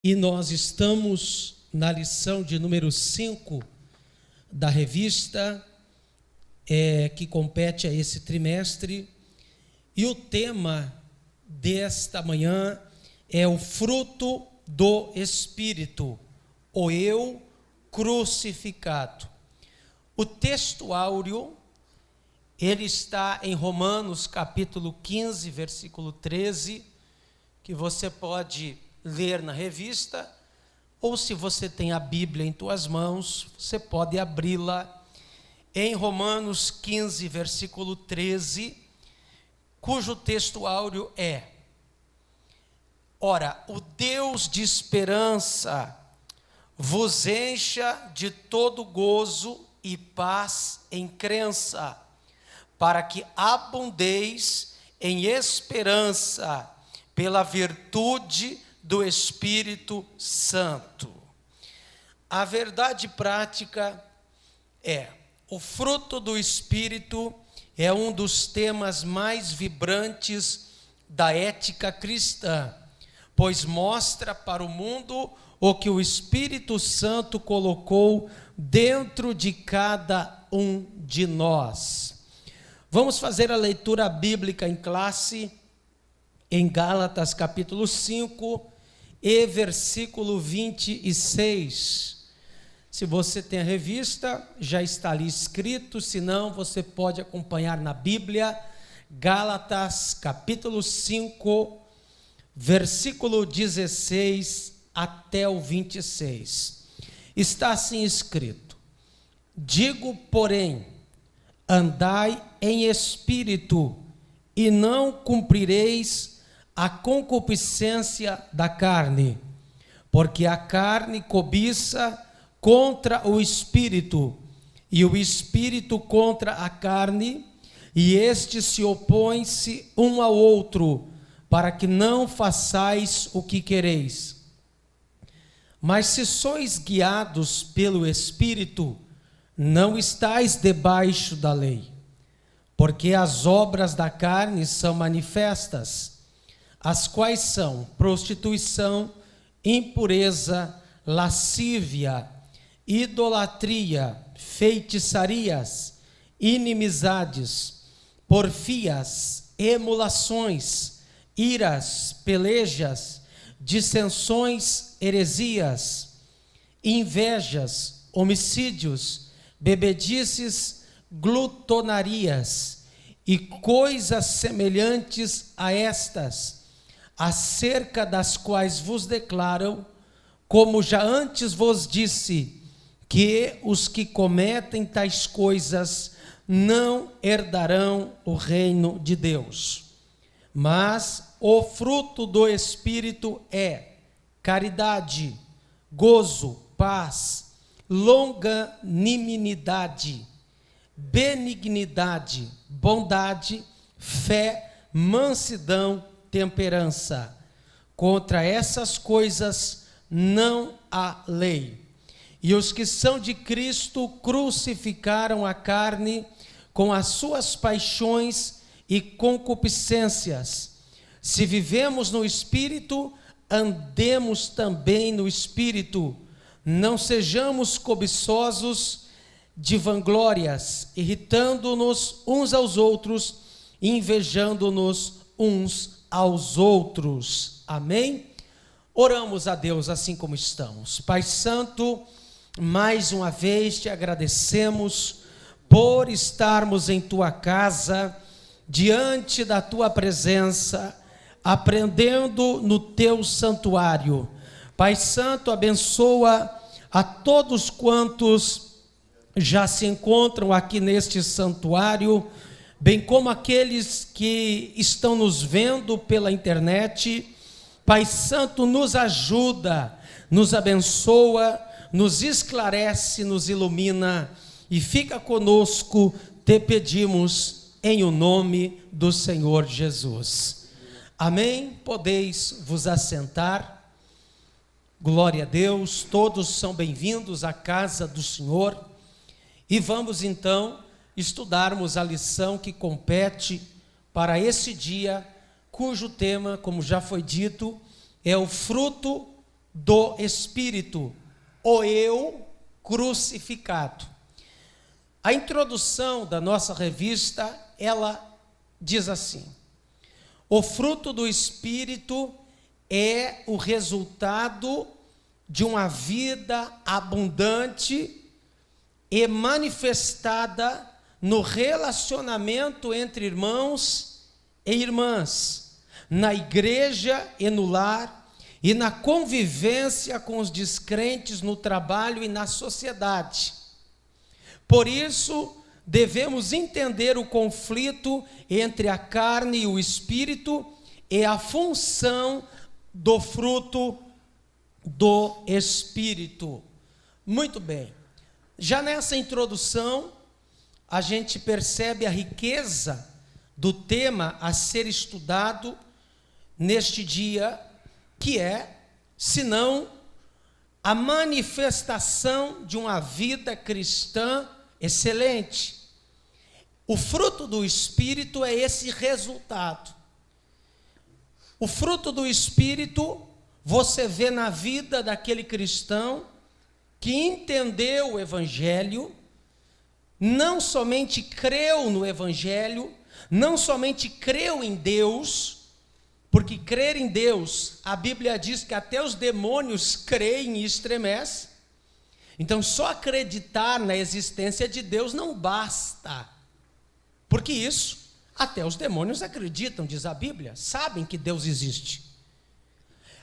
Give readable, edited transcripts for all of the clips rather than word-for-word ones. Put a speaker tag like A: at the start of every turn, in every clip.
A: E nós estamos na lição de número 5 da revista que compete a esse trimestre. E o tema desta manhã é o fruto do Espírito, o eu crucificado. O texto áureo, ele está em Romanos capítulo 15, versículo 13, que você pode ler na revista, ou se você tem a Bíblia em tuas mãos, você pode abri-la em Romanos 15, versículo 13, cujo texto áureo é: ora, o Deus de esperança vos encha de todo gozo e paz em crença, para que abundeis em esperança pela virtude do Espírito Santo. A verdade prática é: o fruto do Espírito é um dos temas mais vibrantes da ética cristã, pois mostra para o mundo o que o Espírito Santo colocou dentro de cada um de nós. Vamos fazer a leitura bíblica em classe, em Gálatas capítulo 5 e versículo 26. Se você tem a revista, já está ali escrito, se não, você pode acompanhar na Bíblia. Gálatas capítulo 5, versículo 16 até o 26. Está assim escrito: digo, porém, andai em espírito, e não cumprireis a concupiscência da carne, porque a carne cobiça contra o espírito, e o espírito contra a carne, e estes se opõem-se um ao outro, para que não façais o que quereis. Mas se sois guiados pelo Espírito, não estáis debaixo da lei, porque as obras da carne são manifestas, as quais são prostituição, impureza, lascívia, idolatria, feitiçarias, inimizades, porfias, emulações, iras, pelejas, dissensões, heresias, invejas, homicídios, bebedices, glutonarias e coisas semelhantes a estas, acerca das quais vos declaro, como já antes vos disse, que os que cometem tais coisas não herdarão o reino de Deus. Mas o fruto do Espírito é caridade, gozo, paz, longanimidade, benignidade, bondade, fé, mansidão, temperança. Contra essas coisas não há lei. E os que são de Cristo crucificaram a carne com as suas paixões e concupiscências. Se vivemos no Espírito, andemos também no Espírito. Não sejamos cobiçosos de vanglórias, irritando-nos uns aos outros, invejando-nos uns aos outros. Amém? Oramos a Deus assim como estamos. Pai Santo, mais uma vez te agradecemos por estarmos em tua casa, diante da tua presença, aprendendo no teu santuário. Pai Santo, abençoa a todos quantos já se encontram aqui neste santuário, bem como aqueles que estão nos vendo pela internet. Pai Santo, nos ajuda, nos abençoa, nos esclarece, nos ilumina e fica conosco, te pedimos em o nome do Senhor Jesus. Amém? Podeis vos assentar. Glória a Deus, todos são bem-vindos à casa do Senhor. E vamos então estudarmos a lição que compete para esse dia, cujo tema, como já foi dito, é o fruto do Espírito, o eu crucificado. A introdução da nossa revista, ela diz assim: o fruto do Espírito é o resultado de uma vida abundante e manifestada no relacionamento entre irmãos e irmãs, na igreja e no lar, e na convivência com os descrentes no trabalho e na sociedade. Por isso, devemos entender o conflito entre a carne e o espírito e a função do fruto do Espírito. Muito bem. Já nessa introdução, a gente percebe a riqueza do tema a ser estudado neste dia, que é, senão, a manifestação de uma vida cristã excelente. O fruto do Espírito é esse resultado. O fruto do Espírito você vê na vida daquele cristão que entendeu o Evangelho, não somente creu no Evangelho, não somente creu em Deus, porque crer em Deus, a Bíblia diz que até os demônios creem e estremecem. Então, só acreditar na existência de Deus não basta, porque isso, até os demônios acreditam, diz a Bíblia, sabem que Deus existe.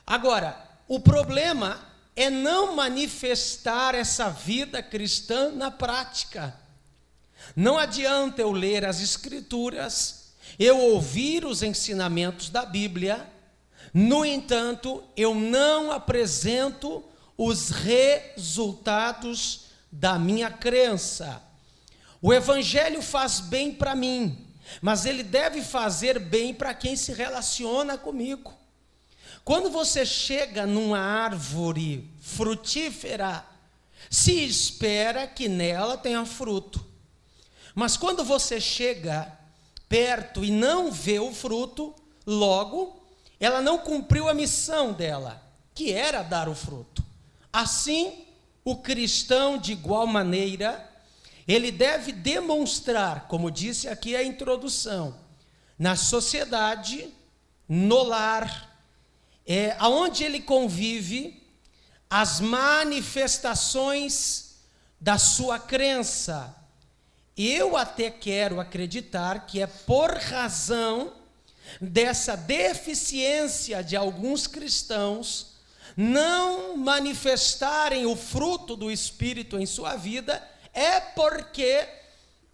A: Agora, o problema é não manifestar essa vida cristã na prática. Não adianta eu ler as Escrituras, eu ouvir os ensinamentos da Bíblia, no entanto, eu não apresento os resultados da minha crença. O Evangelho faz bem para mim, mas ele deve fazer bem para quem se relaciona comigo. Quando você chega numa árvore frutífera, se espera que nela tenha fruto. Mas quando você chega perto e não vê o fruto, logo, ela não cumpriu a missão dela, que era dar o fruto. Assim, o cristão, de igual maneira, ele deve demonstrar, como disse aqui a introdução, na sociedade, no lar, aonde ele convive, as manifestações da sua crença. Eu até quero acreditar que é por razão dessa deficiência de alguns cristãos não manifestarem o fruto do Espírito em sua vida, é porque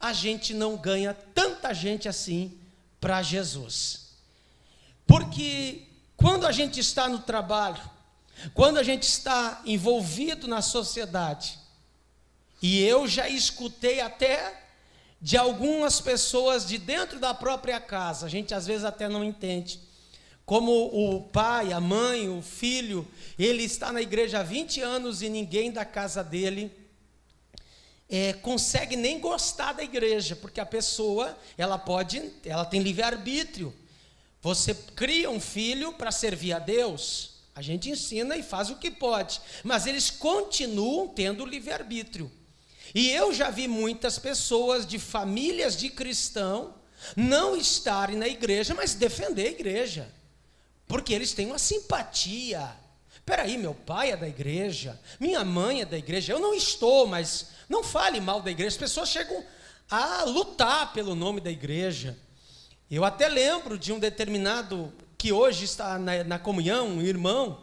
A: a gente não ganha tanta gente assim para Jesus. Porque quando a gente está no trabalho, quando a gente está envolvido na sociedade, e eu já escutei até de algumas pessoas de dentro da própria casa, a gente às vezes até não entende, como o pai, a mãe, o filho, ele está na igreja há 20 anos e ninguém da casa dele consegue nem gostar da igreja, porque a pessoa, ela tem livre-arbítrio. Você cria um filho para servir a Deus, a gente ensina e faz o que pode, mas eles continuam tendo livre-arbítrio. E eu já vi muitas pessoas de famílias de cristão não estarem na igreja, mas defender a igreja, porque eles têm uma simpatia. Peraí, meu pai é da igreja, minha mãe é da igreja, eu não estou, mas não fale mal da igreja. As pessoas chegam a lutar pelo nome da igreja. Eu até lembro de um determinado, que hoje está na comunhão, um irmão,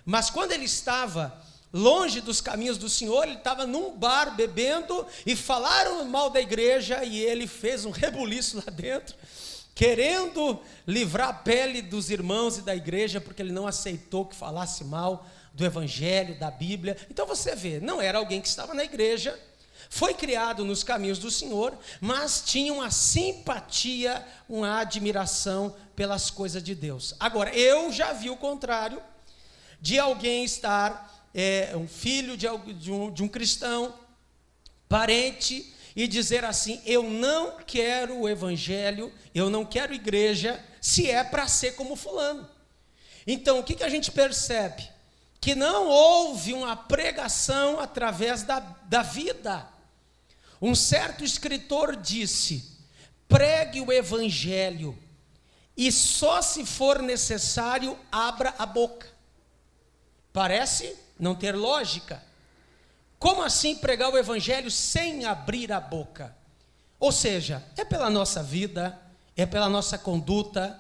A: mas quando ele estava longe dos caminhos do Senhor, ele estava num bar bebendo e falaram mal da igreja e ele fez um rebuliço lá dentro, querendo livrar a pele dos irmãos e da igreja, porque ele não aceitou que falasse mal do Evangelho, da Bíblia. Então você vê, não era alguém que estava na igreja, foi criado nos caminhos do Senhor, mas tinha uma simpatia, uma admiração pelas coisas de Deus. Agora, eu já vi o contrário, de alguém estar, um filho de um cristão, parente, e dizer assim: eu não quero o Evangelho, eu não quero igreja, se é para ser como fulano. Então, o que a gente percebe? que não houve uma pregação através da vida. Um certo escritor disse: pregue o evangelho e só se for necessário abra a boca. Parece não ter lógica. Como assim pregar o evangelho sem abrir a boca? Ou seja, é pela nossa vida, é pela nossa conduta,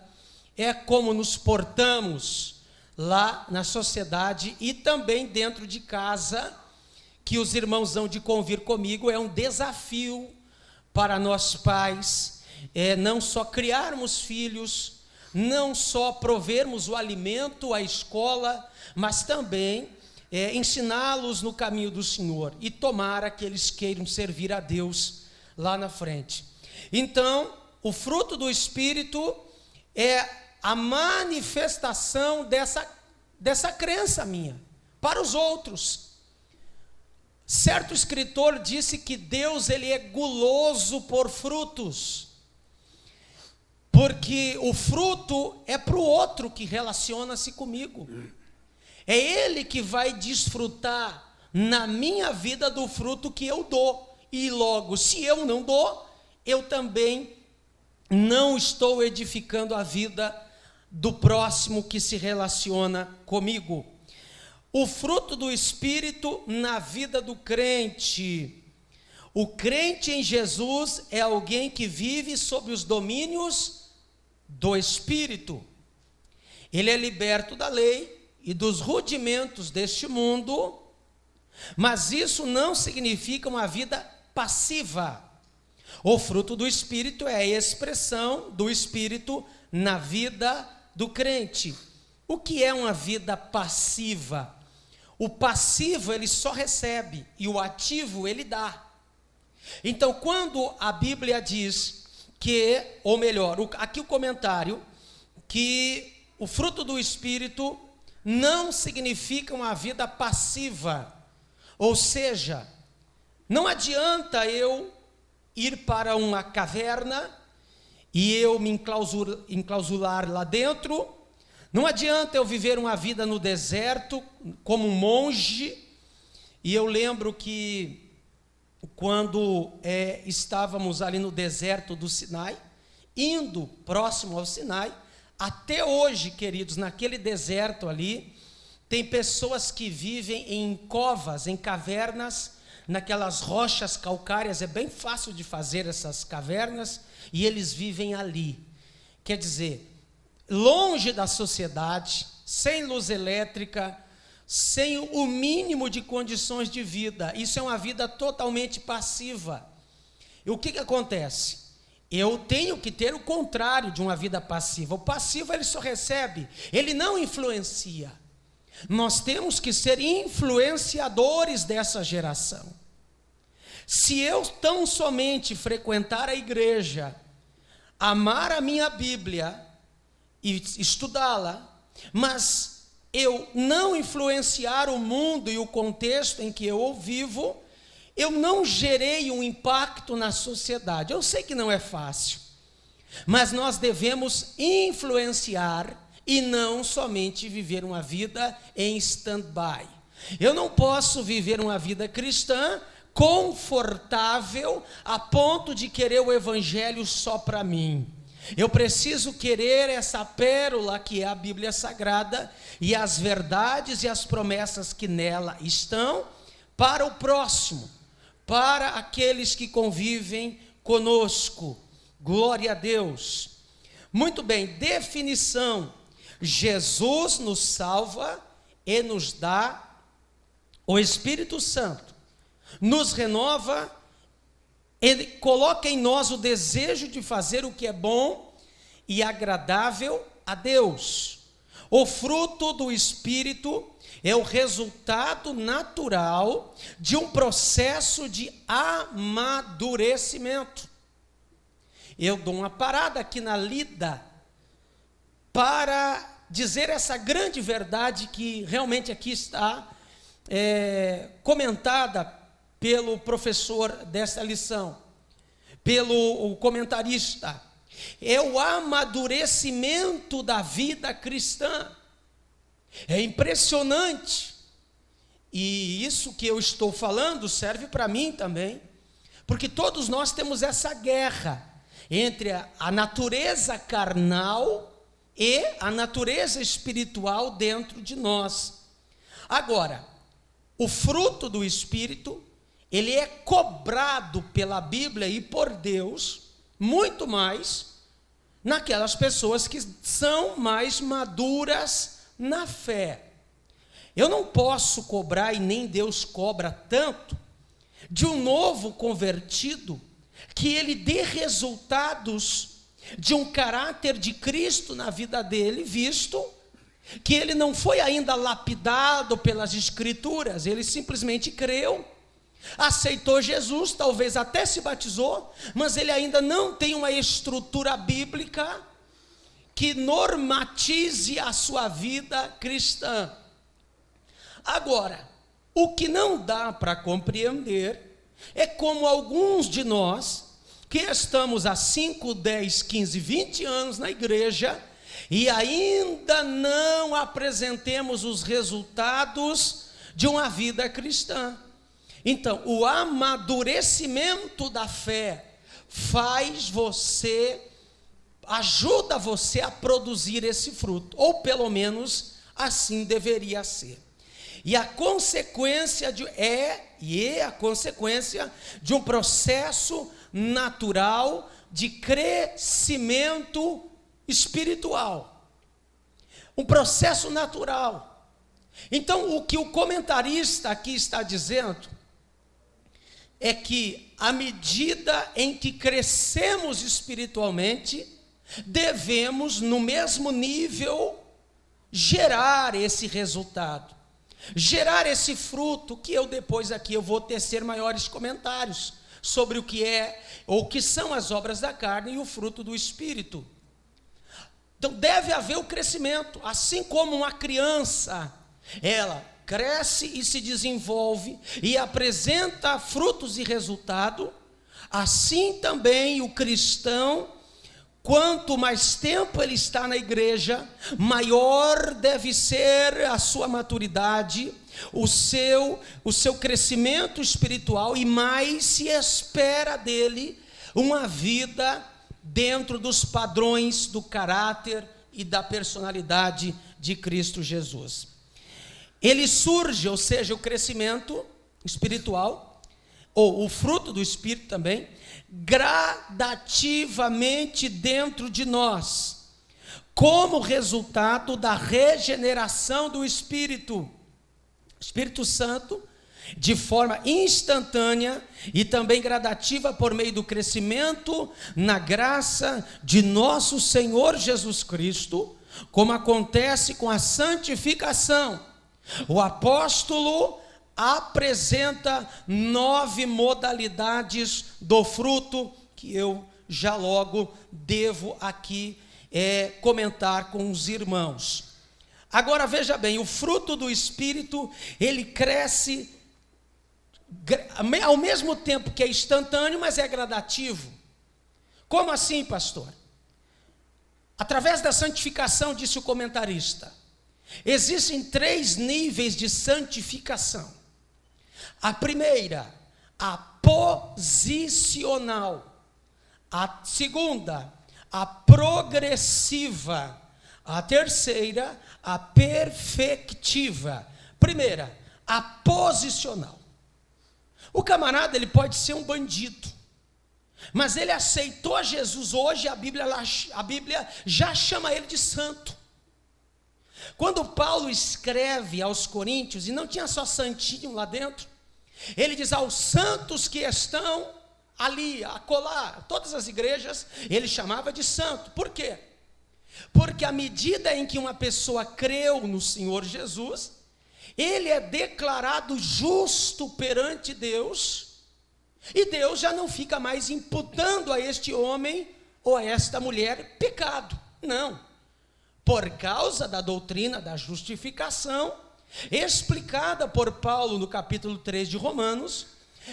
A: é como nos portamos lá na sociedade e também dentro de casa, que os irmãos hão de convir comigo. É um desafio para nós pais, não só criarmos filhos, não só provermos o alimento, a escola, mas também ensiná-los no caminho do Senhor, e tomara que eles queiram servir a Deus lá na frente. Então, o fruto do Espírito é a manifestação dessa crença minha para os outros. Certo escritor disse que Deus, ele é guloso por frutos, porque o fruto é para o outro que relaciona-se comigo. É ele que vai desfrutar na minha vida do fruto que eu dou. E logo, se eu não dou, eu também não estou edificando a vida do próximo que se relaciona comigo. O fruto do Espírito na vida do crente. O crente em Jesus é alguém que vive sob os domínios do Espírito. Ele é liberto da lei e dos rudimentos deste mundo, mas isso não significa uma vida passiva. O fruto do Espírito é a expressão do Espírito na vida do crente. O que é uma vida passiva? O passivo, ele só recebe, e o ativo, ele dá. Então, quando a Bíblia diz que, ou melhor, aqui o comentário, que o fruto do Espírito não significa uma vida passiva, ou seja, não adianta eu ir para uma caverna e eu me enclausular lá dentro, não adianta eu viver uma vida no deserto como um monge. E eu lembro que quando estávamos ali no deserto do Sinai, indo próximo ao Sinai, até hoje, queridos, naquele deserto ali, tem pessoas que vivem em covas, em cavernas, naquelas rochas calcárias. É bem fácil de fazer essas cavernas, e eles vivem ali. Quer dizer, longe da sociedade, sem luz elétrica, sem o mínimo de condições de vida. Isso é uma vida totalmente passiva. E o que acontece? Eu tenho que ter o contrário de uma vida passiva. O passivo, ele só recebe, ele não influencia. Nós temos que ser influenciadores dessa geração. Se eu tão somente frequentar a igreja, amar a minha Bíblia e estudá-la, mas eu não influenciar o mundo e o contexto em que eu vivo, eu não gerei um impacto na sociedade. Eu sei que não é fácil, mas nós devemos influenciar e não somente viver uma vida em stand-by. Eu não posso viver uma vida cristã confortável a ponto de querer o evangelho só para mim. Eu preciso querer essa pérola que é a Bíblia Sagrada e as verdades e as promessas que nela estão para o próximo, para aqueles que convivem conosco. Glória a Deus. Muito bem, definição. Jesus nos salva e nos dá o Espírito Santo, nos renova, ele coloca em nós o desejo de fazer o que é bom e agradável a Deus. O fruto do Espírito é o resultado natural de um processo de amadurecimento. Eu dou uma parada aqui na lida para dizer essa grande verdade que realmente aqui está comentada pelo professor dessa lição, pelo comentarista. É o amadurecimento da vida cristã. É impressionante. E isso que eu estou falando serve para mim também, porque todos nós temos essa guerra entre a natureza carnal e a natureza espiritual dentro de nós. Agora, o fruto do Espírito, ele é cobrado pela Bíblia e por Deus muito mais naquelas pessoas que são mais maduras na fé. Eu não posso cobrar, e nem Deus cobra tanto, de um novo convertido, que ele dê resultados de um caráter de Cristo na vida dele, visto que ele não foi ainda lapidado pelas Escrituras, ele simplesmente creu, aceitou Jesus, talvez até se batizou, mas ele ainda não tem uma estrutura bíblica que normatize a sua vida cristã. Agora, o que não dá para compreender é como alguns de nós, que estamos há 5, 10, 15, 20 anos na igreja, e ainda não apresentemos os resultados de uma vida cristã. Então, o amadurecimento da fé ajuda você a produzir esse fruto, ou pelo menos assim deveria ser. E a consequência a consequência de um processo natural de crescimento espiritual. Um processo natural. Então, o que o comentarista aqui está dizendo é que, à medida em que crescemos espiritualmente, devemos, no mesmo nível, gerar esse resultado, gerar esse fruto, que eu depois aqui eu vou tecer maiores comentários sobre o que é, ou o que são as obras da carne e o fruto do Espírito. Então deve haver o crescimento, assim como uma criança, ela cresce e se desenvolve e apresenta frutos e resultado, assim também o cristão, quanto mais tempo ele está na igreja, maior deve ser a sua maturidade, o seu crescimento espiritual, e mais se espera dele uma vida dentro dos padrões do caráter e da personalidade de Cristo Jesus. Ele surge, ou seja, o crescimento espiritual, ou o fruto do Espírito também, gradativamente dentro de nós, como resultado da regeneração do Espírito Santo, de forma instantânea e também gradativa por meio do crescimento na graça de nosso Senhor Jesus Cristo, como acontece com a santificação. O apóstolo apresenta 9 modalidades do fruto, que eu já logo devo aqui comentar com os irmãos. Agora veja bem, o fruto do Espírito, ele cresce ao mesmo tempo que é instantâneo, mas é gradativo. Como assim, pastor? Através da santificação, disse o comentarista, existem 3 níveis de santificação. A primeira, a posicional. A segunda, a progressiva. A terceira, a perfectiva. Primeira, a posicional. O camarada, ele pode ser um bandido, mas ele aceitou Jesus. Hoje a Bíblia já chama ele de santo. Quando Paulo escreve aos Coríntios, e não tinha só santinho lá dentro, ele diz aos santos que estão ali, acolá, todas as igrejas, ele chamava de santo. Por quê? Porque à medida em que uma pessoa creu no Senhor Jesus, ele é declarado justo perante Deus, e Deus já não fica mais imputando a este homem ou a esta mulher pecado. Não. Por causa da doutrina da justificação, explicada por Paulo no capítulo 3 de Romanos,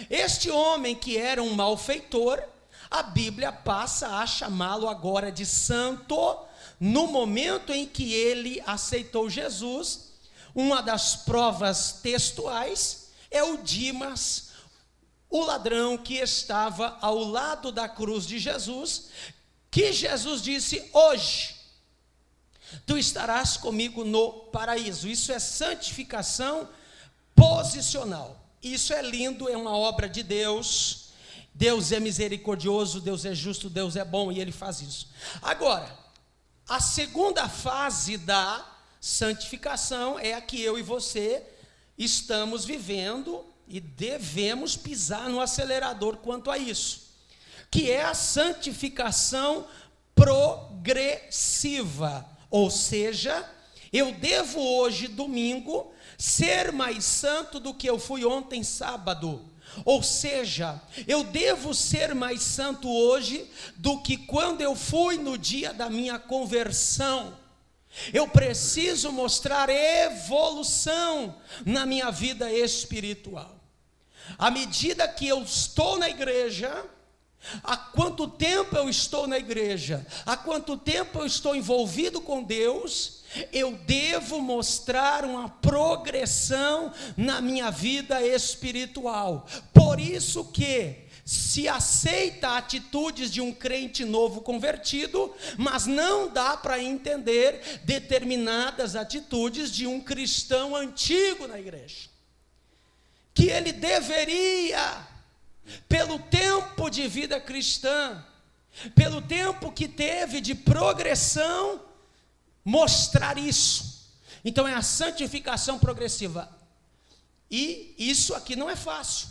A: este homem que era um malfeitor, a Bíblia passa a chamá-lo agora de santo, no momento em que ele aceitou Jesus, uma das provas textuais é o Dimas, o ladrão que estava ao lado da cruz de Jesus, que Jesus disse: hoje tu estarás comigo no paraíso. Isso é santificação posicional. Isso é lindo, é uma obra de Deus. Deus é misericordioso, Deus é justo, Deus é bom, e Ele faz isso. Agora, a segunda fase da santificação é a que eu e você estamos vivendo e devemos pisar no acelerador quanto a isso, que é a santificação progressiva. Ou seja, eu devo hoje, domingo, ser mais santo do que eu fui ontem, sábado. Ou seja, eu devo ser mais santo hoje do que quando eu fui no dia da minha conversão. Eu preciso mostrar evolução na minha vida espiritual. À medida que eu estou na igreja, há quanto tempo eu estou na igreja, há quanto tempo eu estou envolvido com Deus, eu devo mostrar uma progressão na minha vida espiritual. Por isso que se aceita atitudes de um crente novo convertido, mas não dá para entender determinadas atitudes de um cristão antigo na igreja, que ele deveria, pelo tempo de vida cristã, pelo tempo que teve de progressão, mostrar isso. Então é a santificação progressiva. E isso aqui não é fácil,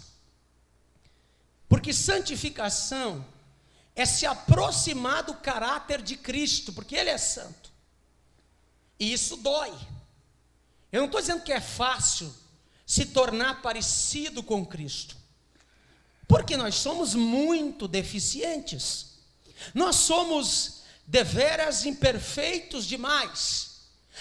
A: porque santificação é se aproximar do caráter de Cristo, porque Ele é santo, e isso dói. Eu não estou dizendo que é fácil se tornar parecido com Cristo, porque nós somos muito deficientes, nós somos deveras imperfeitos demais,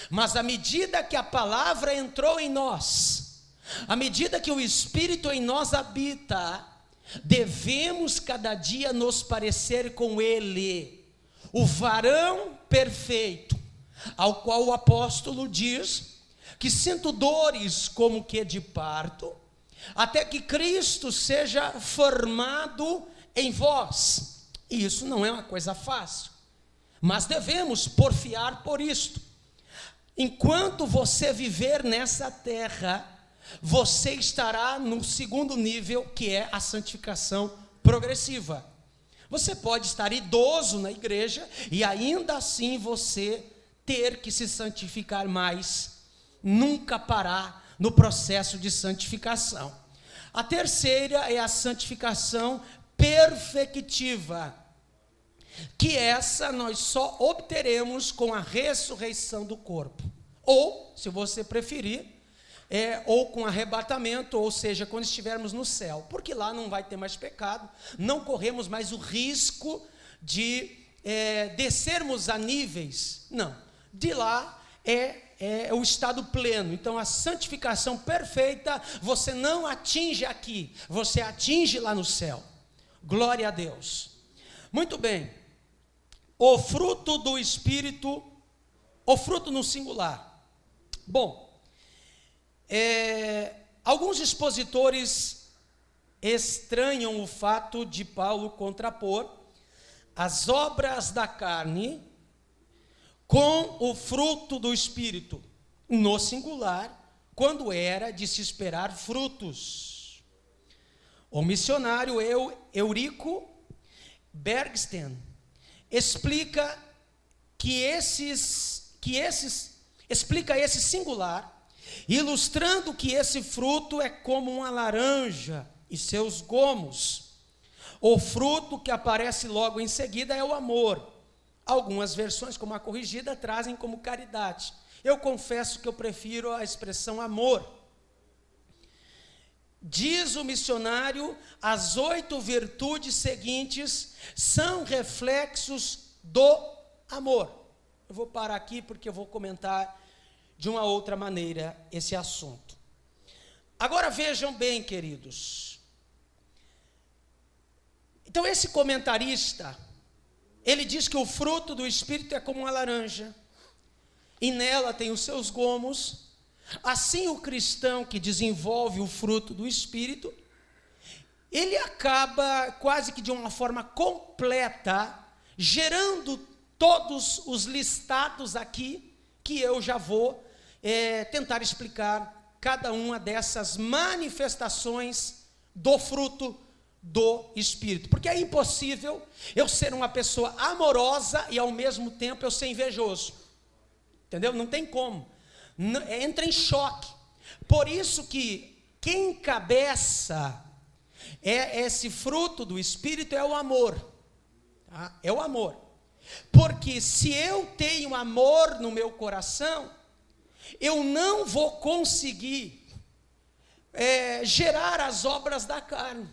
A: mas à medida que a palavra entrou em nós, à medida que o Espírito em nós habita, devemos cada dia nos parecer com Ele, o varão perfeito, ao qual o apóstolo diz que sinto dores como que de parto, até que Cristo seja formado em vós. E isso não é uma coisa fácil, mas devemos porfiar por isto. Enquanto você viver nessa terra, você estará no segundo nível, que é a santificação progressiva. Você pode estar idoso na igreja e ainda assim você ter que se santificar mais, nunca parar no processo de santificação. A terceira é a santificação perfectiva, que essa nós só obteremos com a ressurreição do corpo, ou, se você preferir, ou com arrebatamento, ou seja, quando estivermos no céu, porque lá não vai ter mais pecado, não corremos mais o risco de descermos a níveis, não, de lá é o estado pleno. Então a santificação perfeita você não atinge aqui, você atinge lá no céu. Glória a Deus. Muito bem, o fruto do Espírito, o fruto no singular. Bom, alguns expositores estranham o fato de Paulo contrapor as obras da carne com o fruto do Espírito, no singular, quando era de se esperar frutos. O missionário Eurico Bergsten explica explica esse singular, ilustrando que esse fruto é como uma laranja e seus gomos. O fruto que aparece logo em seguida é o amor. Algumas versões, como a corrigida, trazem como caridade. Eu confesso que eu prefiro a expressão amor. Diz o missionário, as 8 virtudes seguintes são reflexos do amor. Eu vou parar aqui porque eu vou comentar de uma outra maneira esse assunto. Agora vejam bem, queridos. Então esse comentarista, ele diz que o fruto do Espírito é como uma laranja, e nela tem os seus gomos. Assim, o cristão que desenvolve o fruto do Espírito, ele acaba quase que de uma forma completa, gerando todos os listados aqui, que eu já vou tentar explicar cada uma dessas manifestações do fruto do Espírito. Porque é impossível eu ser uma pessoa amorosa e ao mesmo tempo eu ser invejoso. Entendeu? Não tem como. Entra em choque. Por isso que quem encabeça esse fruto do Espírito é o amor. Tá? É o amor. Porque se eu tenho amor no meu coração, eu não vou conseguir gerar as obras da carne.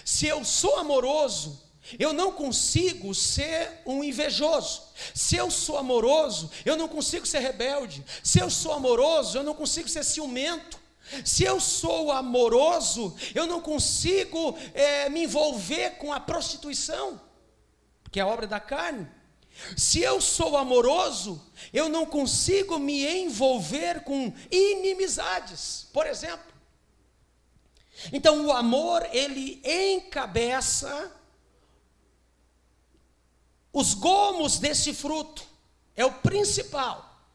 A: Se eu sou amoroso, eu não consigo ser um invejoso. Se eu sou amoroso, eu não consigo ser rebelde. Se eu sou amoroso, eu não consigo ser ciumento. Se eu sou amoroso, eu não consigo me envolver com a prostituição, porque é a obra da carne. Se eu sou amoroso, eu não consigo me envolver com inimizades, por exemplo. Então, o amor, ele encabeça os gomos desse fruto, é o principal.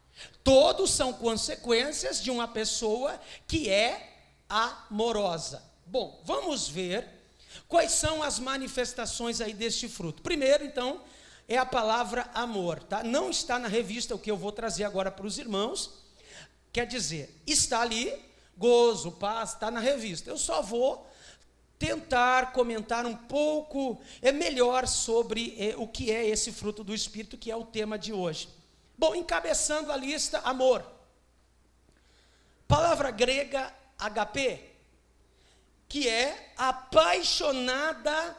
A: Todos são consequências de uma pessoa que é amorosa. Bom, vamos ver quais são as manifestações aí deste fruto. Primeiro, então, é a palavra amor, tá? Não está na revista o que eu vou trazer agora para os irmãos. Quer dizer, está ali, gozo, paz, está na revista. Eu só vou tentar comentar um pouco melhor sobre o que é esse fruto do Espírito, que é o tema de hoje. Bom, encabeçando a lista, amor. Palavra grega, HP, que é apaixonada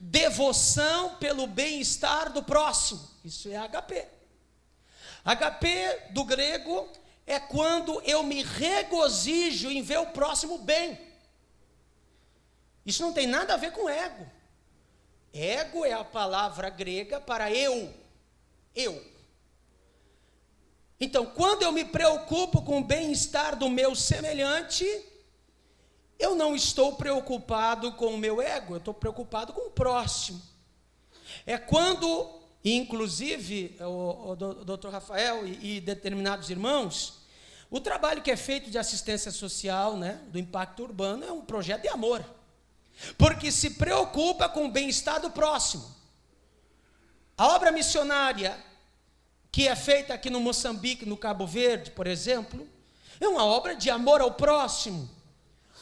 A: devoção pelo bem-estar do próximo. Isso é HP. HP do grego é quando eu me regozijo em ver o próximo bem. Isso não tem nada a ver com ego. Ego é a palavra grega para eu. Eu. Então, quando eu me preocupo com o bem-estar do meu semelhante, eu não estou preocupado com o meu ego, eu estou preocupado com o próximo. É quando, inclusive, o Dr. Rafael e determinados irmãos, o trabalho que é feito de assistência social, né, do impacto urbano, é um projeto de amor. Porque se preocupa com o bem-estar do próximo. A obra missionária que é feita aqui no Moçambique, no Cabo Verde, por exemplo, é uma obra de amor ao próximo.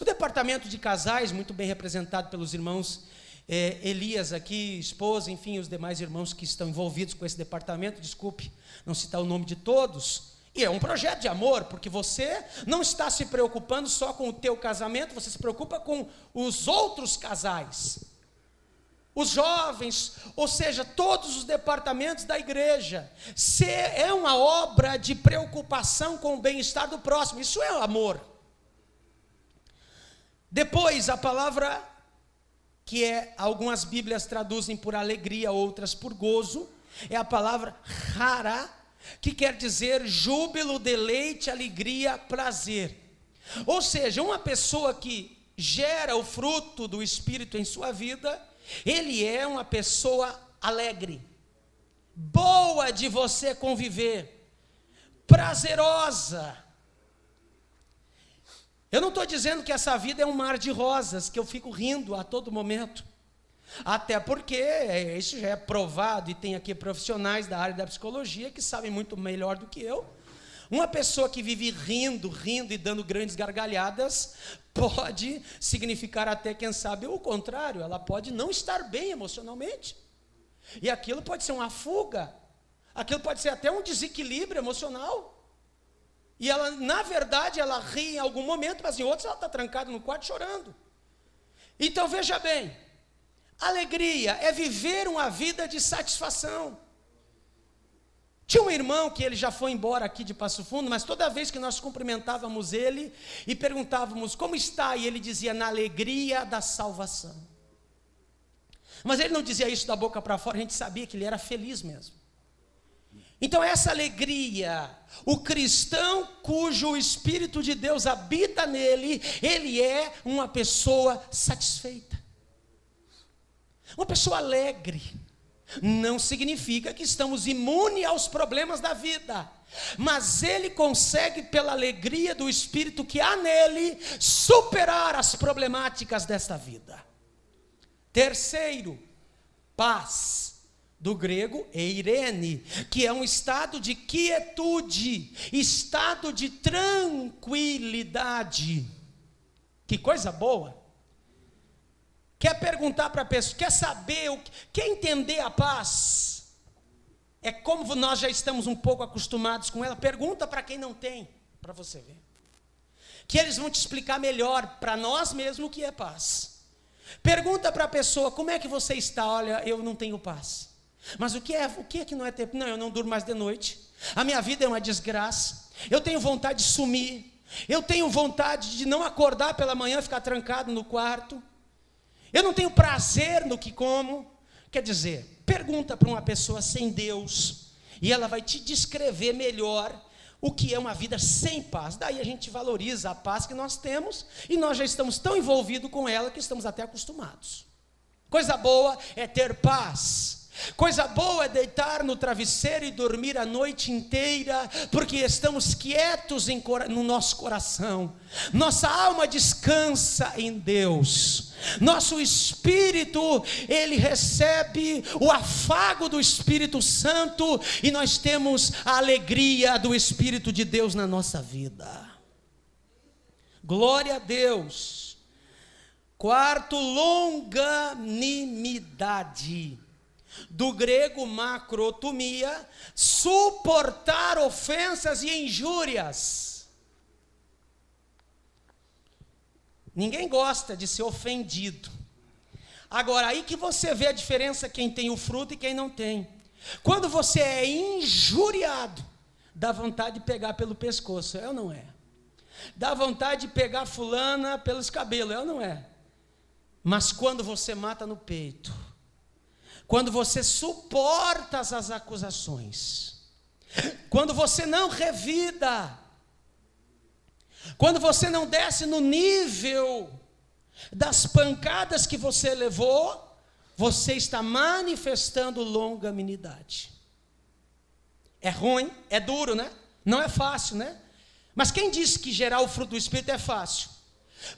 A: O departamento de casais, muito bem representado pelos irmãos Elias aqui, esposa, enfim, os demais irmãos que estão envolvidos com esse departamento, desculpe não citar o nome de todos, e é um projeto de amor, porque você não está se preocupando só com o teu casamento, você se preocupa com os outros casais, os jovens, ou seja, todos os departamentos da igreja. É uma obra de preocupação com o bem-estar do próximo, isso é amor. Depois, a palavra que algumas bíblias traduzem por alegria, outras por gozo, é a palavra rara, que quer dizer júbilo, deleite, alegria, prazer. Ou seja, uma pessoa que gera o fruto do Espírito em sua vida, ele é uma pessoa alegre, boa de você conviver, prazerosa. Eu não estou dizendo que essa vida é um mar de rosas, que eu fico rindo a todo momento. Até porque isso já é provado, e tem aqui profissionais da área da psicologia que sabem muito melhor do que eu. Uma pessoa que vive rindo e dando grandes gargalhadas, pode significar até, quem sabe, o contrário. Ela pode não estar bem emocionalmente. E aquilo pode ser uma fuga. Aquilo pode ser até um desequilíbrio emocional. E ela, na verdade, ela ri em algum momento, mas em outros ela está trancada no quarto chorando. Então, veja bem, alegria é viver uma vida de satisfação. Tinha um irmão que ele já foi embora aqui de Passo Fundo, mas toda vez que nós cumprimentávamos ele e perguntávamos como está, e ele dizia, na alegria da salvação. Mas ele não dizia isso da boca para fora, a gente sabia que ele era feliz mesmo. Então essa alegria, o cristão cujo Espírito de Deus habita nele, ele é uma pessoa satisfeita. Uma pessoa alegre. Não significa que estamos imunes aos problemas da vida, mas ele consegue, pela alegria do Espírito que há nele, superar as problemáticas desta vida. Terceiro, paz, do grego eirene, que é um estado de quietude, estado de tranquilidade. Que coisa boa! Quer perguntar para a pessoa, quer saber, quer entender a paz? É como nós já estamos um pouco acostumados com ela. Pergunta para quem não tem, para você ver. Que eles vão te explicar melhor para nós mesmos o que é paz. Pergunta para a pessoa, como é que você está? Olha, eu não tenho paz. Mas o que é que não é ter? Não, eu não durmo mais de noite. A minha vida é uma desgraça. Eu tenho vontade de sumir. Eu tenho vontade de não acordar pela manhã e ficar trancado no quarto. Eu não tenho prazer no que como. Quer dizer, pergunta para uma pessoa sem Deus e ela vai te descrever melhor o que é uma vida sem paz. Daí a gente valoriza a paz que nós temos e nós já estamos tão envolvidos com ela que estamos até acostumados. Coisa boa é ter paz. Coisa boa é deitar no travesseiro e dormir a noite inteira, porque estamos quietos no nosso coração. Nossa alma descansa em Deus. Nosso espírito, ele recebe o afago do Espírito Santo e nós temos a alegria do Espírito de Deus na nossa vida. Glória a Deus. Quarto, longanimidade. Do grego macrotomia, suportar ofensas e injúrias. Ninguém gosta de ser ofendido. Agora, aí que você vê a diferença, quem tem o fruto e quem não tem. Quando você é injuriado, dá vontade de pegar pelo pescoço, é ou não é? Dá vontade de pegar fulana pelos cabelos, é ou não é? Mas quando você mata no peito, quando você suporta as acusações, quando você não revida, quando você não desce no nível das pancadas que você levou, você está manifestando longanimidade. É ruim, é duro, né? Não é fácil, né? Mas quem disse que gerar o fruto do Espírito é fácil?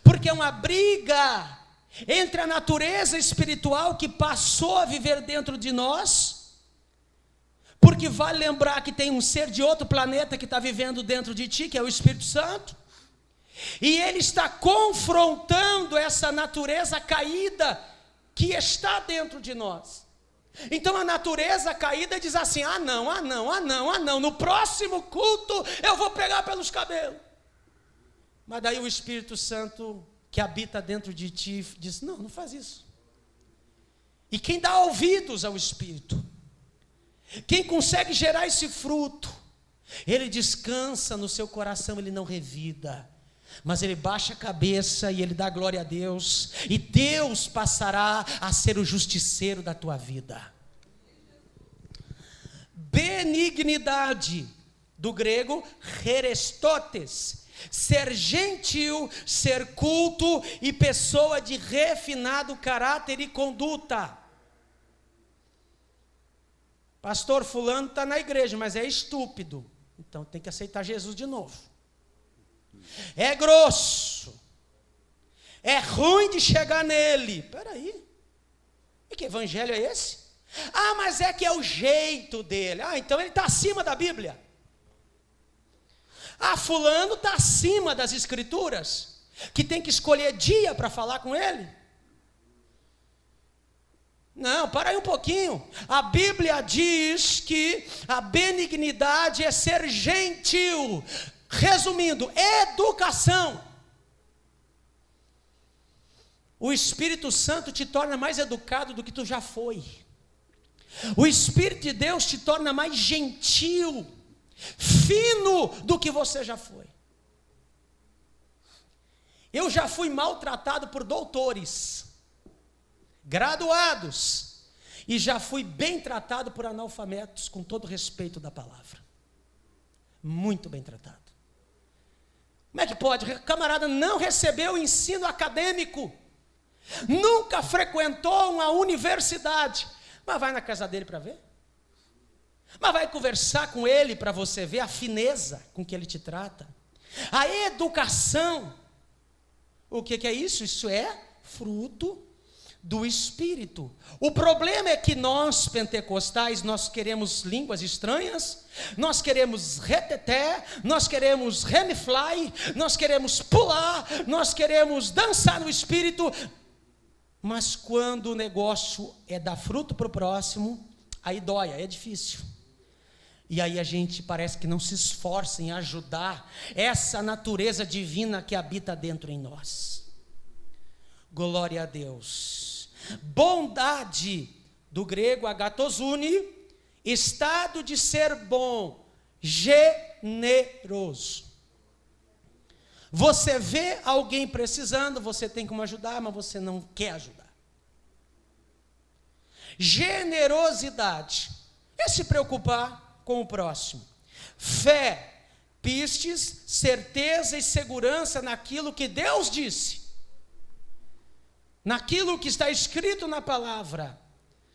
A: Porque é uma briga entre a natureza espiritual que passou a viver dentro de nós, porque vale lembrar que tem um ser de outro planeta que está vivendo dentro de ti, que é o Espírito Santo, e ele está confrontando essa natureza caída que está dentro de nós. Então a natureza caída diz assim, não, no próximo culto eu vou pegar pelos cabelos. Mas daí o Espírito Santo que habita dentro de ti diz, não faz isso. E quem dá ouvidos ao Espírito, quem consegue gerar esse fruto, ele descansa no seu coração, ele não revida, mas ele baixa a cabeça e ele dá glória a Deus, e Deus passará a ser o justiceiro da tua vida. Benignidade, do grego herestotes, ser gentil, ser culto e pessoa de refinado caráter e conduta. Pastor fulano está na igreja, mas é estúpido, então tem que aceitar Jesus de novo. É grosso, é ruim de chegar nele. Peraí, e que evangelho é esse? Mas é que é o jeito dele. Então ele está acima da Bíblia. Fulano está acima das escrituras, que tem que escolher dia para falar com ele. Não, para aí um pouquinho. A Bíblia diz que a benignidade é ser gentil. Resumindo, educação. O Espírito Santo te torna mais educado do que tu já foi. O Espírito de Deus te torna mais gentil, fino do que você já foi. Eu já fui maltratado por doutores. graduados, e já fui bem tratado por analfabetos, com todo respeito da palavra. Muito bem tratado. Como é que pode? O camarada não recebeu o ensino acadêmico, nunca frequentou uma universidade, mas vai na casa dele para ver? Mas vai conversar com ele para você ver a fineza com que ele te trata? A educação, o que é isso? Isso é fruto do Espírito. O problema é que nós, pentecostais, nós queremos línguas estranhas, nós queremos reteté, nós queremos remifly, nós queremos pular, nós queremos dançar no Espírito, mas quando o negócio é dar fruto para o próximo, aí dói, aí é difícil. E aí a gente parece que não se esforça em ajudar essa natureza divina que habita dentro em nós. Glória a Deus. Bondade, do grego agatosune, estado de ser bom, generoso. Você vê alguém precisando, você tem como ajudar, mas você não quer ajudar. Generosidade é se preocupar com o próximo. Fé, pistes, certeza e segurança naquilo que Deus disse, naquilo que está escrito na palavra.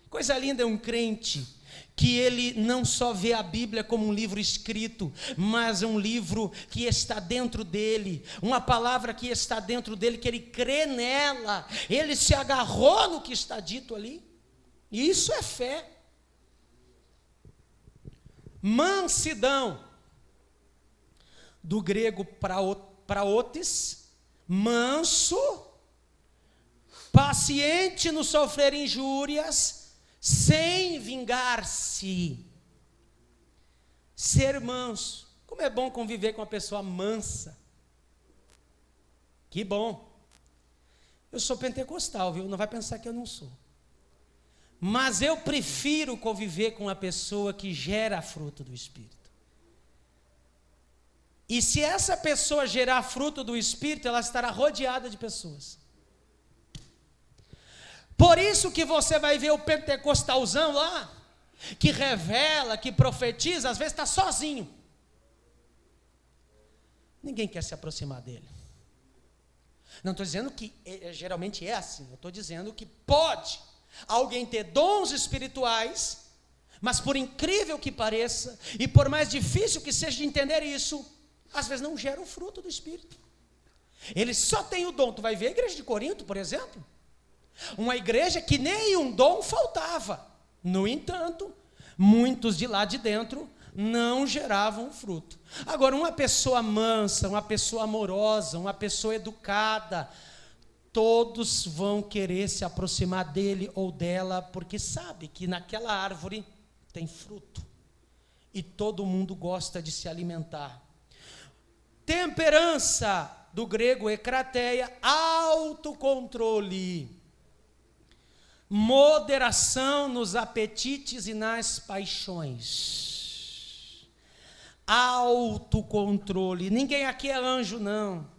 A: Coisa linda é um crente que ele não só vê a Bíblia como um livro escrito, mas é um livro que está dentro dele, uma palavra que está dentro dele, que ele crê nela, ele se agarrou no que está dito ali. E isso é fé. Mansidão, do grego praotes, manso, paciente no sofrer injúrias, sem vingar-se. Ser manso. Como é bom conviver com uma pessoa mansa. Que bom. Eu sou pentecostal, viu? Não vai pensar que eu não sou. Mas eu prefiro conviver com uma pessoa que gera fruto do Espírito. E se essa pessoa gerar fruto do Espírito, ela estará rodeada de pessoas. Por isso que você vai ver o pentecostalzão lá, que revela, que profetiza, às vezes está sozinho. Ninguém quer se aproximar dele. Não estou dizendo que geralmente é assim, eu estou dizendo que pode alguém ter dons espirituais, mas por incrível que pareça, e por mais difícil que seja de entender isso, às vezes não gera o fruto do Espírito. Ele só tem o dom. Tu vai ver a igreja de Corinto, por exemplo, uma igreja que nem um dom faltava. No entanto, muitos de lá de dentro não geravam fruto. Agora, uma pessoa mansa, uma pessoa amorosa, uma pessoa educada, todos vão querer se aproximar dele ou dela, porque sabe que naquela árvore tem fruto. E todo mundo gosta de se alimentar. Temperança, do grego ekrateia, autocontrole. Moderação nos apetites e nas paixões. Autocontrole. Ninguém aqui é anjo, não.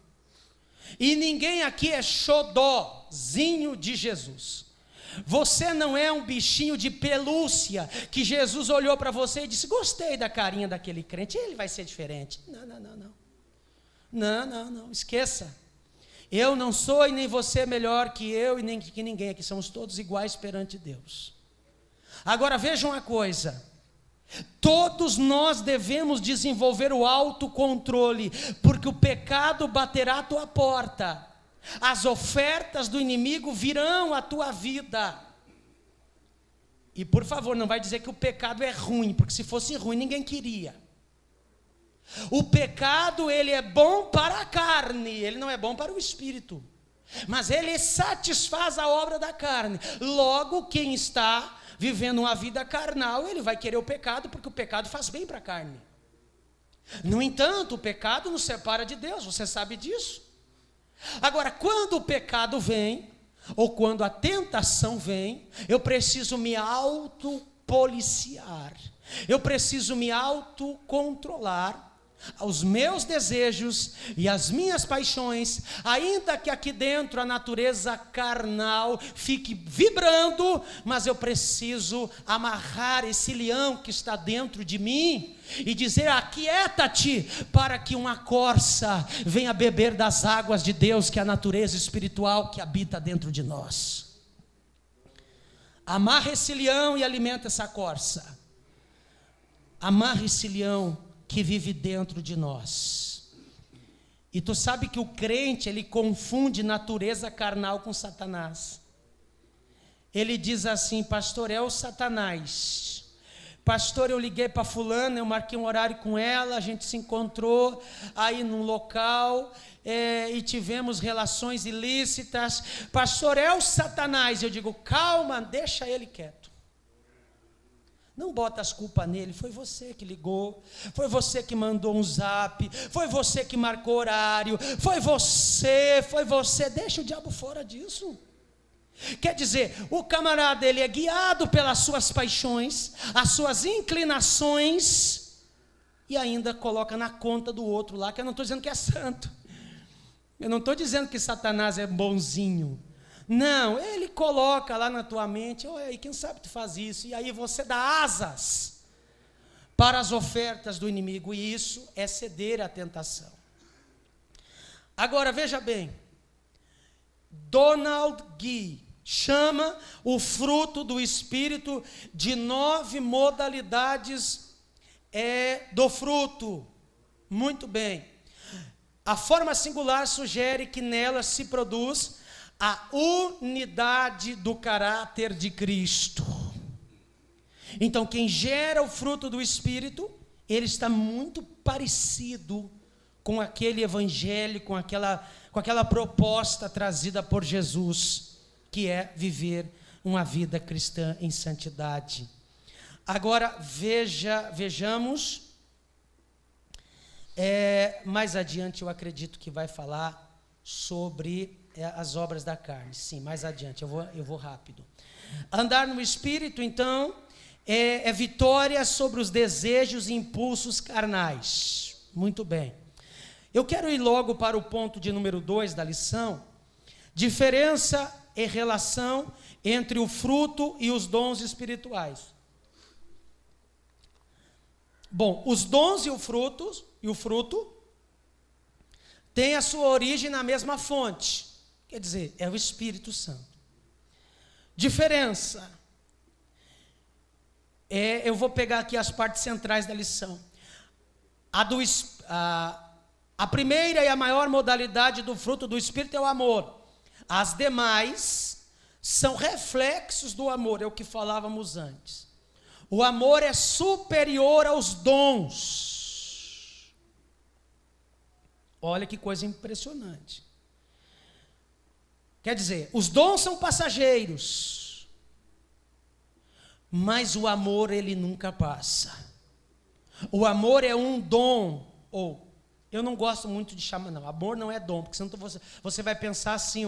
A: E ninguém aqui é xodózinho de Jesus. Você não é um bichinho de pelúcia que Jesus olhou para você e disse: gostei da carinha daquele crente, ele vai ser diferente. Não, esqueça. Eu não sou e nem você é melhor que eu e nem que ninguém aqui, somos todos iguais perante Deus. Agora vejam uma coisa, todos nós devemos desenvolver o autocontrole, porque o pecado baterá à tua porta, as ofertas do inimigo virão à tua vida. E por favor, não vai dizer que o pecado é ruim, porque se fosse ruim ninguém queria. O pecado, ele é bom para a carne, ele não é bom para o espírito, mas ele satisfaz a obra da carne. Logo, quem está vivendo uma vida carnal, ele vai querer o pecado, porque o pecado faz bem para a carne. No entanto, o pecado nos separa de Deus, você sabe disso. Agora, quando o pecado vem, ou quando a tentação vem, eu preciso me autopoliciar, eu preciso me autocontrolar, aos meus desejos e às minhas paixões, ainda que aqui dentro a natureza carnal fique vibrando, mas eu preciso amarrar esse leão que está dentro de mim e dizer: aquieta-te, para que uma corça venha beber das águas de Deus, que é a natureza espiritual que habita dentro de nós. Amarra esse leão e alimenta essa corça. Amarra esse leão que vive dentro de nós. E tu sabe que o crente, ele confunde natureza carnal com Satanás. Ele diz assim: pastor, é o Satanás. Pastor, eu liguei para fulana, eu marquei um horário com ela, a gente se encontrou aí num local e tivemos relações ilícitas. Pastor, é o Satanás. Eu digo: calma, deixa ele quieto. Não bota as culpas nele. Foi você que ligou, foi você que mandou um zap, foi você que marcou horário, foi você. Deixa o diabo fora disso. Quer dizer, o camarada, ele é guiado pelas suas paixões, as suas inclinações, e ainda coloca na conta do outro lá, que eu não estou dizendo que é santo, eu não estou dizendo que Satanás é bonzinho. Não, ele coloca lá na tua mente: olha, quem sabe tu faz isso, e aí você dá asas para as ofertas do inimigo, e isso é ceder à tentação. Agora veja bem, Donald Gee chama o fruto do Espírito de 9 modalidades do fruto. Muito bem. A forma singular sugere que nela se produz a unidade do caráter de Cristo. Então, quem gera o fruto do Espírito, ele está muito parecido com aquele evangelho, com aquela proposta trazida por Jesus, que é viver uma vida cristã em santidade. Agora, vejamos, mais adiante eu acredito que vai falar sobre as obras da carne. Sim, mais adiante, eu vou rápido. Andar no Espírito, então, é vitória sobre os desejos e impulsos carnais. Muito bem. Eu quero ir logo para o ponto de número 2 da lição: diferença e relação entre o fruto e os dons espirituais. Bom, os dons e o fruto têm a sua origem na mesma fonte, quer dizer, é o Espírito Santo. Diferença, eu vou pegar aqui as partes centrais da lição. A primeira e a maior modalidade do fruto do Espírito é o amor. As demais são reflexos do amor, é o que falávamos antes. O amor é superior aos dons. Olha que coisa impressionante. Quer dizer, os dons são passageiros, mas o amor, ele nunca passa. O amor é um dom, eu não gosto muito de chamar, não, amor não é dom, porque senão você vai pensar assim,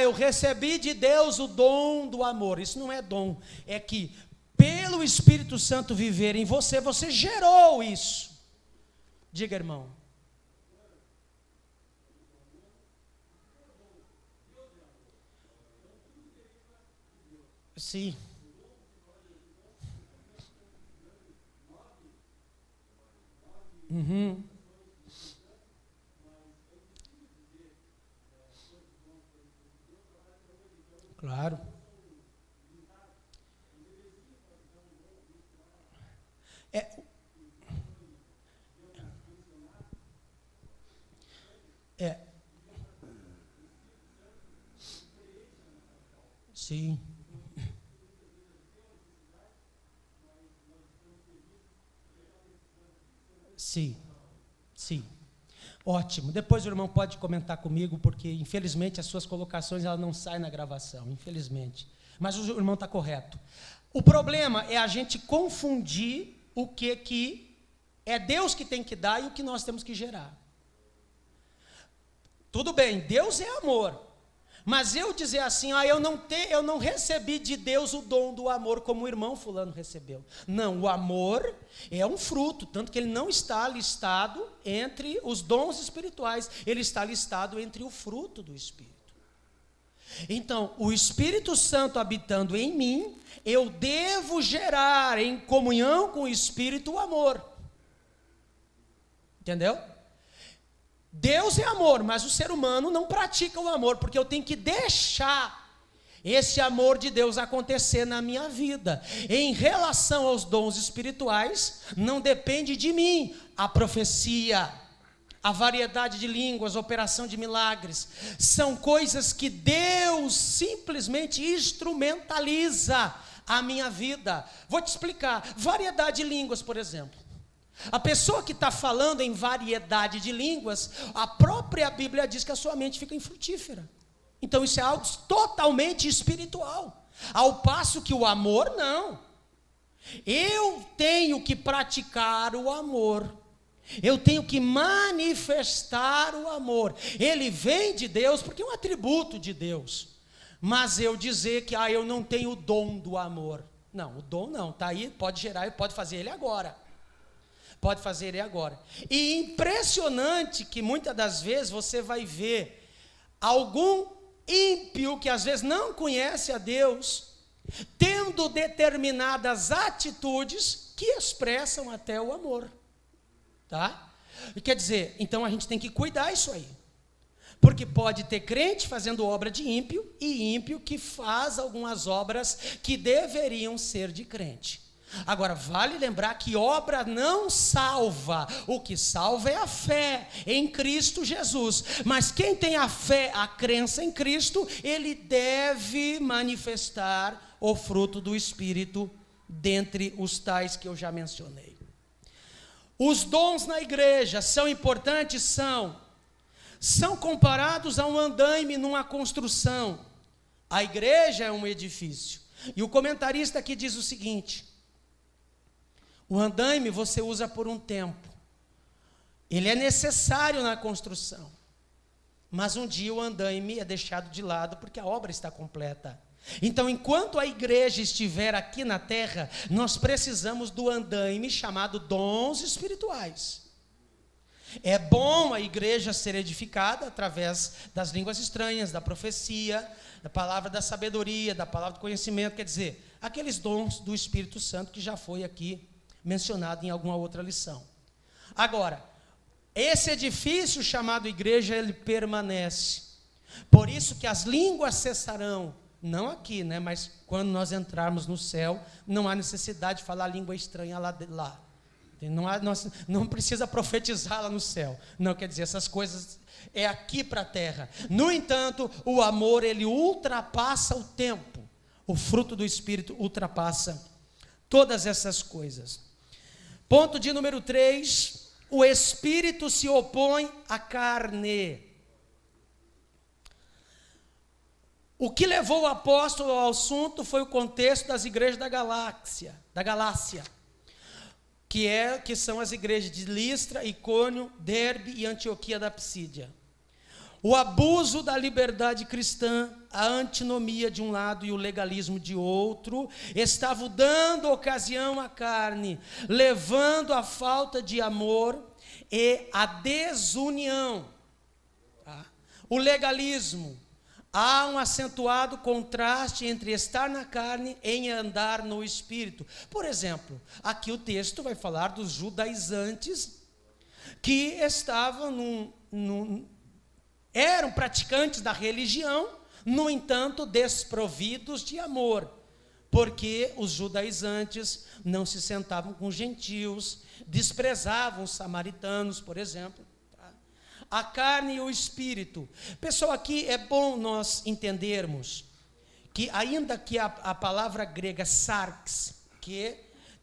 A: eu recebi de Deus o dom do amor. Isso não é dom, é que pelo Espírito Santo viver em você, você gerou isso. Diga, irmão. Sim. Uhum. Claro. Sim. Sim. Sim. Ótimo. Depois o irmão pode comentar comigo, porque infelizmente as suas colocações elas não saem na gravação, infelizmente. Mas o irmão está correto. O problema é a gente confundir o que é Deus que tem que dar e o que nós temos que gerar. Tudo bem, Deus é amor, Mas eu dizer assim, eu não recebi de Deus o dom do amor como o irmão fulano recebeu. Não, o amor é um fruto, tanto que ele não está listado entre os dons espirituais, ele está listado entre o fruto do Espírito. Então, o Espírito Santo habitando em mim, eu devo gerar em comunhão com o Espírito o amor. Entendeu? Deus é amor, mas o ser humano não pratica o amor, porque eu tenho que deixar esse amor de Deus acontecer na minha vida. Em relação aos dons espirituais, não depende de mim a profecia, a variedade de línguas, a operação de milagres. São coisas que Deus simplesmente instrumentaliza a minha vida. Vou te explicar. Variedade de línguas, por exemplo. A pessoa que está falando em variedade de línguas, a própria Bíblia diz que a sua mente fica infrutífera. Então isso é algo totalmente espiritual. Ao passo que o amor, não. Eu tenho que praticar o amor. Eu tenho que manifestar o amor. Ele vem de Deus porque é um atributo de Deus. Mas eu dizer que eu não tenho o dom do amor. Não, o dom não. Está aí, pode gerar, pode fazer ele agora. Pode fazer ele agora. E impressionante que muitas das vezes você vai ver algum ímpio que às vezes não conhece a Deus, tendo determinadas atitudes que expressam até o amor. Tá? Quer dizer, então a gente tem que cuidar isso aí. Porque pode ter crente fazendo obra de ímpio e ímpio que faz algumas obras que deveriam ser de crente. Agora, vale lembrar que obra não salva, o que salva é a fé em Cristo Jesus. Mas quem tem a fé, a crença em Cristo, ele deve manifestar o fruto do Espírito, dentre os tais que eu já mencionei. Os dons na igreja são importantes? São comparados a um andaime numa construção. A igreja é um edifício. E o comentarista aqui diz o seguinte: o andaime você usa por um tempo. Ele é necessário na construção. Mas um dia o andaime é deixado de lado porque a obra está completa. Então, enquanto a igreja estiver aqui na terra, nós precisamos do andaime chamado dons espirituais. É bom a igreja ser edificada através das línguas estranhas, da profecia, da palavra da sabedoria, da palavra do conhecimento, quer dizer, aqueles dons do Espírito Santo que já foi aqui mencionado em alguma outra lição. Agora, esse edifício chamado igreja, ele permanece. Por isso que as línguas cessarão, não aqui, né, mas quando nós entrarmos no céu, não há necessidade de falar língua estranha lá. Não precisa profetizar lá no céu. Não, quer dizer, essas coisas é aqui para a terra. No entanto, o amor, ele ultrapassa o tempo. O fruto do Espírito ultrapassa todas essas coisas. Ponto de número 3, o Espírito se opõe à carne. O que levou o apóstolo ao assunto foi o contexto das igrejas da Galácia, que são as igrejas de Listra, Icônio, Derbe e Antioquia da Psídia. O abuso da liberdade cristã, a antinomia de um lado e o legalismo de outro, estavam dando ocasião à carne, levando à falta de amor e à desunião. Tá? O legalismo, há um acentuado contraste entre estar na carne e andar no Espírito. Por exemplo, aqui o texto vai falar dos judaizantes que estavam eram praticantes da religião, no entanto, desprovidos de amor, porque os judaizantes não se sentavam com gentios, desprezavam os samaritanos, por exemplo. Tá? A carne e o espírito. Pessoal, aqui é bom nós entendermos que, ainda que a palavra grega sarx, que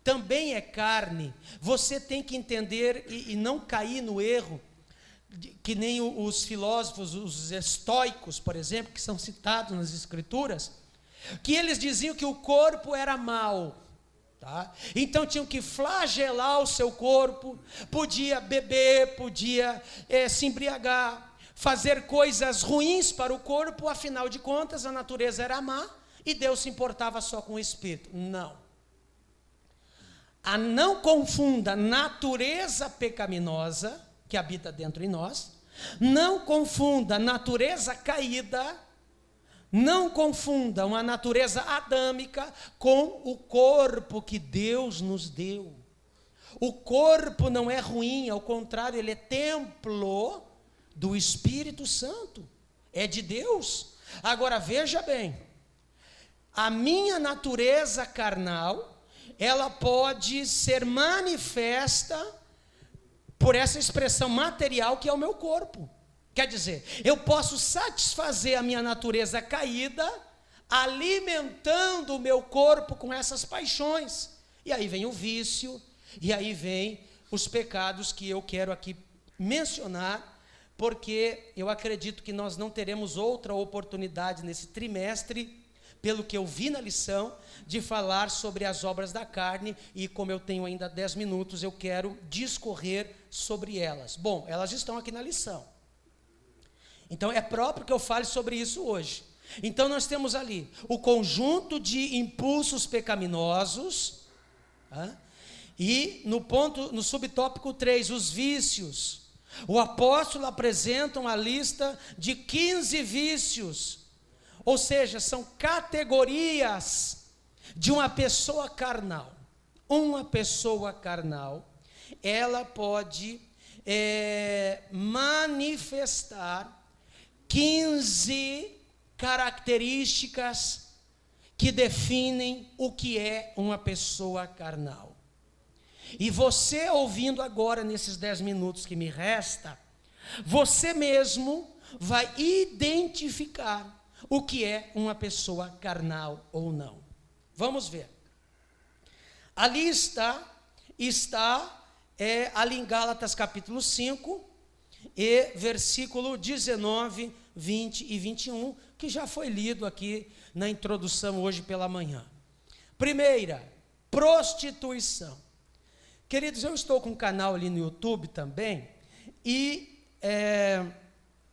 A: também é carne, você tem que entender e não cair no erro, que nem os filósofos, os estoicos, por exemplo, que são citados nas Escrituras, que eles diziam que o corpo era mau, tá? Então tinham que flagelar o seu corpo, podia beber, podia se embriagar, fazer coisas ruins para o corpo, afinal de contas a natureza era má e Deus se importava só com o espírito. Não. Não confunda natureza pecaminosa que habita dentro de nós, não confunda natureza caída, não confunda uma natureza adâmica com o corpo que Deus nos deu. O corpo não é ruim, ao contrário, ele é templo do Espírito Santo, é de Deus. Agora veja bem, a minha natureza carnal, ela pode ser manifesta por essa expressão material que é o meu corpo. Quer dizer, eu posso satisfazer a minha natureza caída, alimentando o meu corpo com essas paixões. E aí vem o vício, e aí vem os pecados que eu quero aqui mencionar, porque eu acredito que nós não teremos outra oportunidade nesse trimestre, pelo que eu vi na lição, de falar sobre as obras da carne, e como eu tenho ainda 10 minutos, eu quero discorrer sobre elas. Bom, elas estão aqui na lição. Então é próprio que eu fale sobre isso hoje. Então nós temos ali o conjunto de impulsos pecaminosos, e no subtópico 3, os vícios. O apóstolo apresenta uma lista de 15 vícios, ou seja, são categorias de uma pessoa carnal. Uma pessoa carnal, ela pode manifestar 15 características que definem o que é uma pessoa carnal. E você ouvindo agora, nesses 10 minutos que me resta, você mesmo vai identificar o que é uma pessoa carnal ou não. Vamos ver. A lista está ali em Gálatas capítulo 5, e versículo 19, 20 e 21, que já foi lido aqui na introdução hoje pela manhã. Primeira, prostituição. Queridos, eu estou com um canal ali no YouTube também, e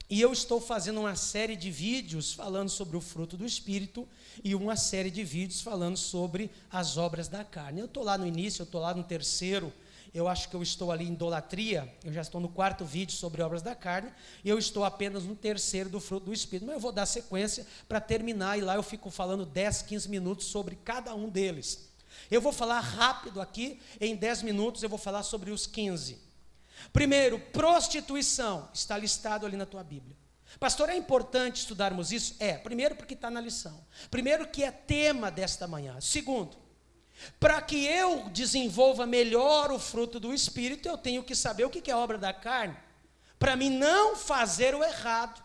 A: eu estou fazendo uma série de vídeos falando sobre o fruto do Espírito, e uma série de vídeos falando sobre as obras da carne. Eu estou lá no início, eu estou lá no terceiro, eu acho que eu estou ali em idolatria, eu já estou no 4º vídeo sobre obras da carne, e eu estou apenas no terceiro do fruto do Espírito, mas eu vou dar sequência para terminar, e lá eu fico falando 10, 15 minutos sobre cada um deles. Eu vou falar rápido aqui, em 10 minutos eu vou falar sobre os 15. Primeiro, prostituição, está listado ali na tua Bíblia. Pastor, é importante estudarmos isso? Primeiro porque está na lição. Primeiro que é tema desta manhã. Segundo, para que eu desenvolva melhor o fruto do Espírito, eu tenho que saber o que é obra da carne, para mim não fazer o errado.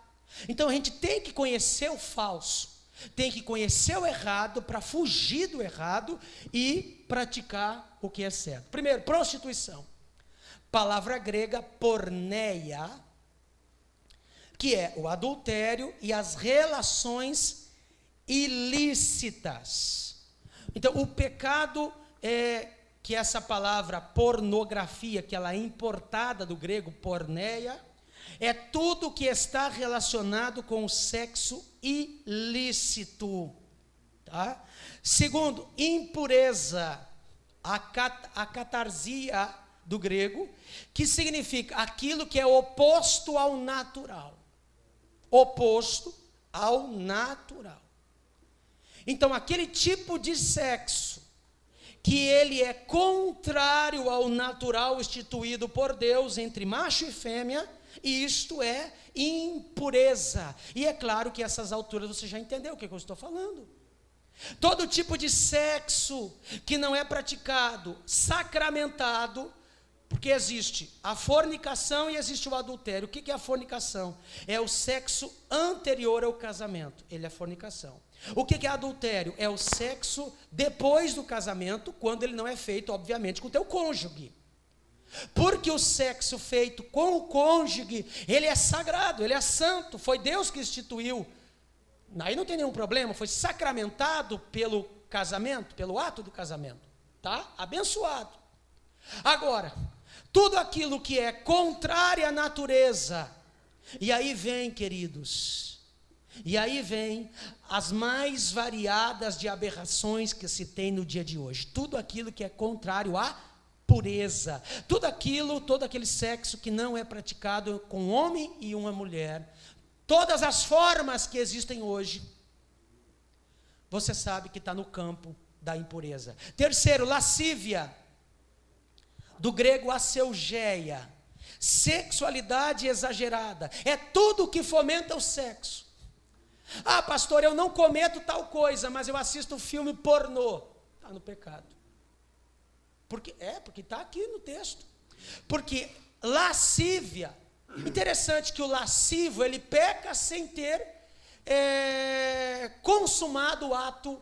A: Então a gente tem que conhecer o falso, tem que conhecer o errado para fugir do errado e praticar o que é certo. Primeiro, prostituição. Palavra grega porneia, que é o adultério e as relações ilícitas. Então, o pecado que essa palavra pornografia, que ela é importada do grego porneia, é tudo que está relacionado com o sexo ilícito. Tá? Segundo, impureza, a catarsia do grego, que significa aquilo que é oposto ao natural. Oposto ao natural. Então, aquele tipo de sexo que ele é contrário ao natural instituído por Deus entre macho e fêmea, isto é impureza. E é claro que a essas alturas você já entendeu o que eu estou falando. Todo tipo de sexo que não é praticado, sacramentado, porque existe a fornicação e existe o adultério. O que é a fornicação? É o sexo anterior ao casamento. Ele é fornicação. O que é adultério? É o sexo depois do casamento, quando ele não é feito, obviamente, com o teu cônjuge. Porque o sexo feito com o cônjuge, ele é sagrado, ele é santo, foi Deus que instituiu. Aí não tem nenhum problema, foi sacramentado pelo casamento, pelo ato do casamento, tá? Abençoado. Agora, tudo aquilo que é contrário à natureza, E aí vem, queridos, e aí vem as mais variadas de aberrações que se tem no dia de hoje. Tudo aquilo que é contrário à pureza, todo aquele sexo que não é praticado com um homem e uma mulher, todas as formas que existem hoje, você sabe que está no campo da impureza. Terceiro, lascívia, do grego aseugeia, sexualidade exagerada, é tudo que fomenta o sexo. Ah, pastor, eu não cometo tal coisa, mas eu assisto filme pornô. Está no pecado. Porque está aqui no texto. Porque lascívia, interessante que o lascivo, ele peca sem ter consumado o ato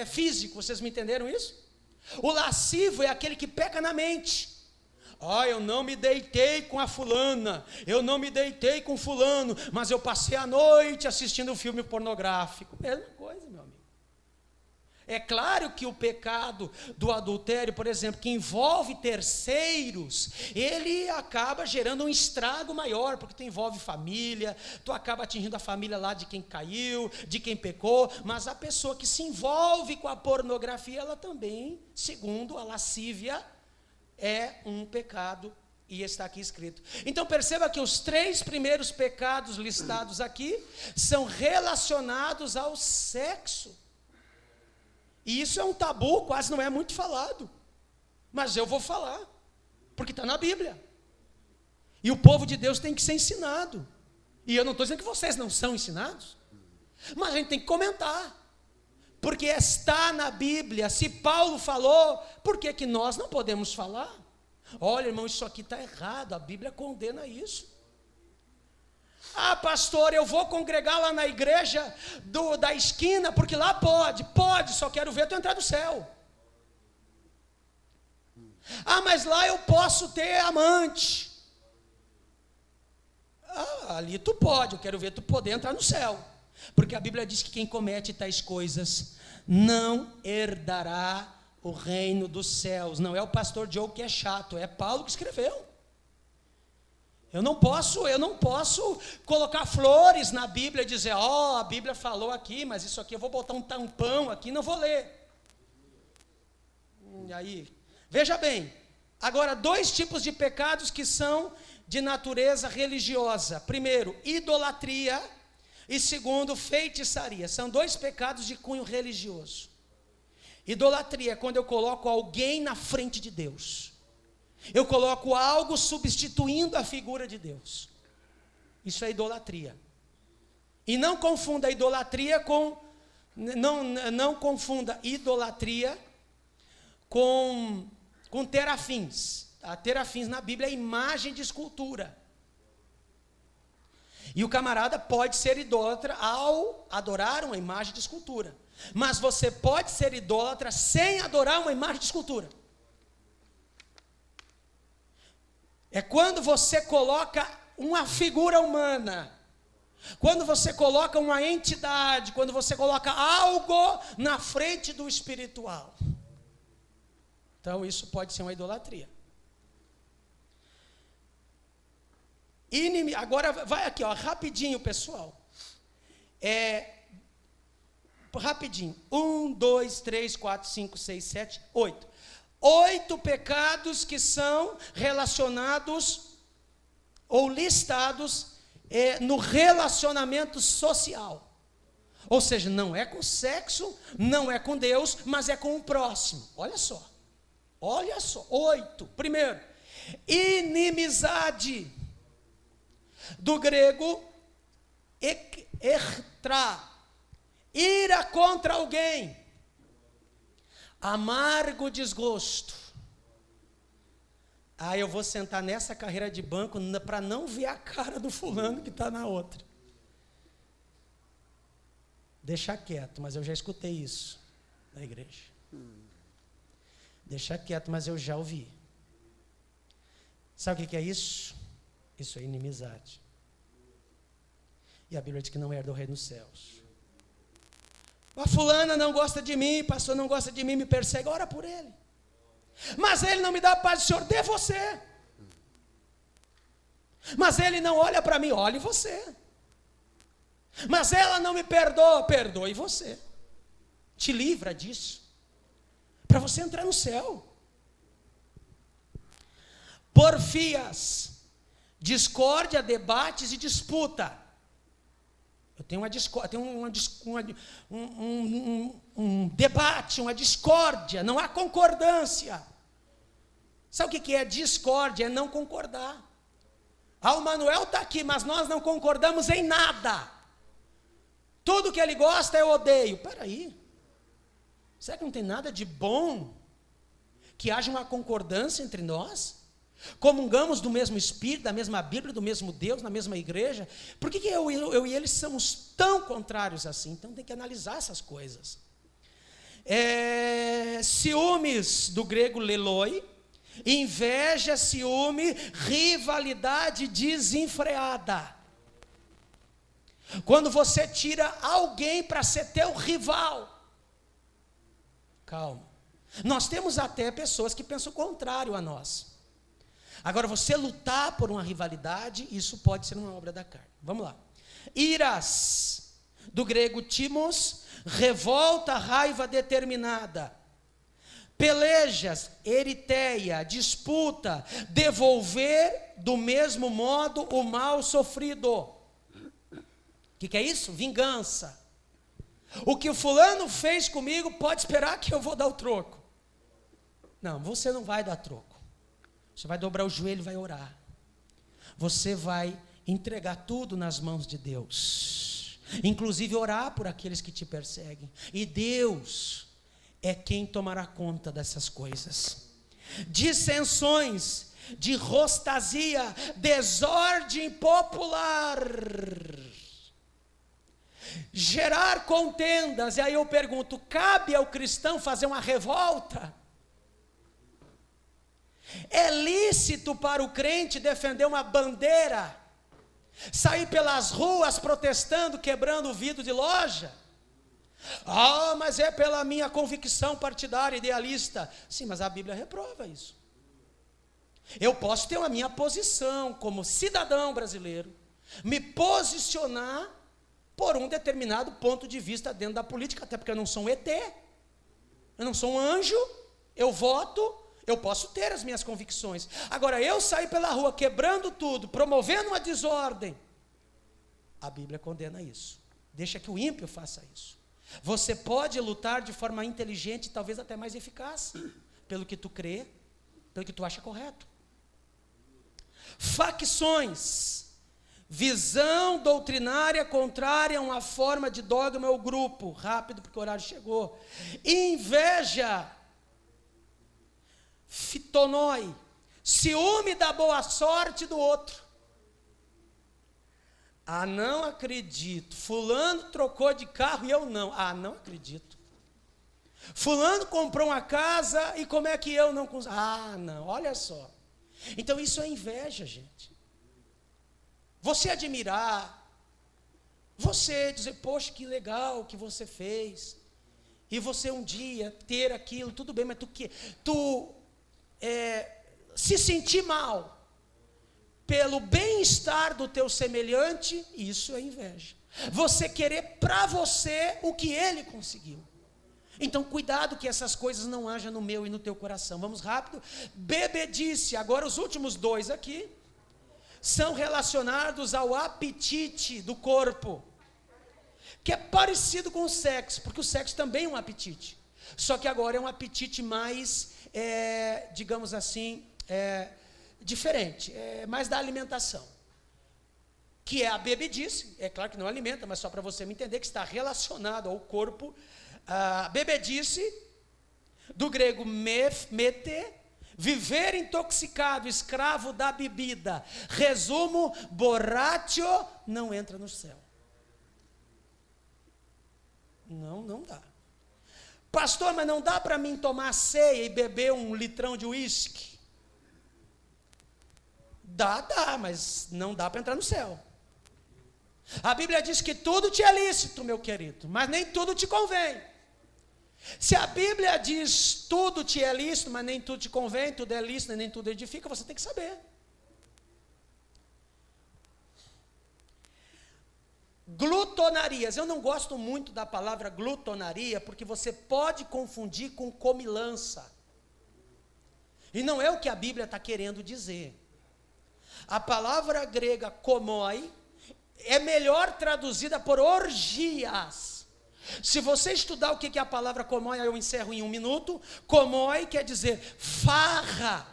A: físico. Vocês me entenderam isso? O lascivo é aquele que peca na mente. Eu não me deitei com a fulana, eu não me deitei com fulano, mas eu passei a noite assistindo um filme pornográfico. Mesma coisa, meu amigo. É claro que o pecado do adultério, por exemplo, que envolve terceiros, ele acaba gerando um estrago maior, porque tu envolve família, tu acaba atingindo a família lá de quem caiu, de quem pecou, mas a pessoa que se envolve com a pornografia, ela também, segundo a lascívia, é um pecado, e está aqui escrito. Então perceba que os 3 primeiros pecados listados aqui são relacionados ao sexo. E isso é um tabu, quase não é muito falado. Mas eu vou falar, porque está na Bíblia. E o povo de Deus tem que ser ensinado. E eu não estou dizendo que vocês não são ensinados, mas a gente tem que comentar. Porque está na Bíblia. Se Paulo falou, por que que nós não podemos falar? Olha, irmão, isso aqui está errado, a Bíblia condena isso. Ah, pastor, eu vou congregar lá na igreja da esquina, porque lá pode, só quero ver tu entrar no céu. Ah, mas lá eu posso ter amante. Ah, ali tu pode, eu quero ver tu poder entrar no céu. Porque a Bíblia diz que quem comete tais coisas não herdará o reino dos céus. Não é o pastor Diogo que é chato, é Paulo que escreveu. Eu não posso colocar flores na Bíblia e dizer, a Bíblia falou aqui, mas isso aqui eu vou botar um tampão aqui, não vou ler. E aí, veja bem, agora 2 tipos de pecados que são de natureza religiosa. Primeiro, idolatria. E segundo, feitiçaria. São 2 pecados de cunho religioso. Idolatria é quando eu coloco alguém na frente de Deus. Eu coloco algo substituindo a figura de Deus. Isso é idolatria. E não confunda idolatria com... Não confunda idolatria com terafins. Tá? Terafins na Bíblia é imagem de escultura. E o camarada pode ser idólatra ao adorar uma imagem de escultura. Mas você pode ser idólatra sem adorar uma imagem de escultura. É quando você coloca uma figura humana, quando você coloca uma entidade, quando você coloca algo na frente do espiritual. Então isso pode ser uma idolatria. Agora vai aqui, rapidinho, pessoal. Rapidinho. 1, 2, 3, 4, 5, 6, 7, 8. 8 pecados que são relacionados ou listados no relacionamento social. Ou seja, não é com sexo, não é com Deus, mas é com o próximo. Olha só. 8. Primeiro, inimizade. Do grego, ertra, ira contra alguém, amargo desgosto. Eu vou sentar nessa carreira de banco para não ver a cara do fulano que está na outra. Deixa quieto, mas eu já escutei isso na igreja. Deixa quieto, mas eu já ouvi. Sabe o que é isso? Isso é inimizade. E a Bíblia diz que não herda o reino dos céus. A fulana não gosta de mim, pastor não gosta de mim, me persegue, ora por ele. Mas ele não me dá a paz do Senhor, dê você. Mas ele não olha para mim, olhe você. Mas ela não me perdoa, perdoe você. Te livra disso, para você entrar no céu. Porfias, discórdia, debates e disputa. Eu tenho um debate, uma discórdia, não há concordância. Sabe o que é discórdia? É não concordar. O Manuel está aqui, mas nós não concordamos em nada. Tudo que ele gosta eu odeio. Peraí, será que não tem nada de bom? Que haja uma concordância entre nós? Comungamos do mesmo Espírito, da mesma Bíblia, do mesmo Deus, na mesma igreja? Por que eu e eles somos tão contrários assim? Então tem que analisar essas coisas. Ciúmes, do grego leloi, inveja, ciúme, rivalidade desenfreada. Quando você tira alguém para ser teu rival. Calma. Nós temos até pessoas que pensam o contrário a nós. Agora, você lutar por uma rivalidade, isso pode ser uma obra da carne. Vamos lá. Iras, do grego timos, revolta, raiva determinada. Pelejas, eritéia, disputa, devolver do mesmo modo o mal sofrido. O que é isso? Vingança. O que o fulano fez comigo, pode esperar que eu vou dar o troco. Não, você não vai dar troco. Você vai dobrar o joelho e vai orar. Você vai entregar tudo nas mãos de Deus. Inclusive orar por aqueles que te perseguem. E Deus é quem tomará conta dessas coisas. Dissensões, de rostasia, desordem popular. Gerar contendas. E aí eu pergunto, cabe ao cristão fazer uma revolta? É lícito para o crente defender uma bandeira, sair pelas ruas protestando, quebrando o vidro de loja? Mas é pela minha convicção partidária, idealista. Sim, mas a Bíblia reprova isso. Eu posso ter a minha posição como cidadão brasileiro, me posicionar por um determinado ponto de vista dentro da política, até porque eu não sou um ET, eu não sou um anjo, eu voto. Eu posso ter as minhas convicções. Agora, eu sair pela rua quebrando tudo, promovendo uma desordem, a Bíblia condena isso. Deixa que o ímpio faça isso. Você pode lutar de forma inteligente, talvez até mais eficaz, pelo que tu crê, pelo que tu acha correto. Facções, visão doutrinária contrária a uma forma de dogma ou grupo. Rápido, porque o horário chegou. Inveja, fitonoi, ciúme da boa sorte do outro. Não acredito. Fulano trocou de carro e eu não. Não acredito. Fulano comprou uma casa e como é que eu não consigo? Não, olha só. Então isso é inveja, gente. Você admirar, você dizer, poxa, que legal que você fez. E você um dia ter aquilo, tudo bem, mas se sentir mal pelo bem-estar do teu semelhante, isso é inveja. Você querer para você o que ele conseguiu. Então cuidado que essas coisas não hajam no meu e no teu coração. Vamos rápido. Bebedice, agora os últimos dois aqui, são relacionados ao apetite do corpo, que é parecido com o sexo, porque o sexo também é um apetite. Só que agora é um apetite mais, digamos assim, diferente, mais da alimentação. Que é a bebedice, é claro que não alimenta, mas só para você me entender que está relacionado ao corpo. A bebedice, do grego mete, viver intoxicado, escravo da bebida. Resumo, borracho não entra no céu. Não dá. Pastor, mas não dá para mim tomar ceia e beber 1 litrão de uísque? Dá, mas não dá para entrar no céu. A Bíblia diz que tudo te é lícito, meu querido, mas nem tudo te convém. Se a Bíblia diz tudo te é lícito, mas nem tudo te convém, tudo é lícito, nem tudo edifica, você tem que saber. glutonarias. Eu não gosto muito da palavra glutonaria, porque você pode confundir com comilança. E não é o que a Bíblia está querendo dizer. A palavra grega komoi é melhor traduzida por orgias. Se você estudar o que é a palavra komoi, eu encerro em 1 minuto. Komoi quer dizer farra,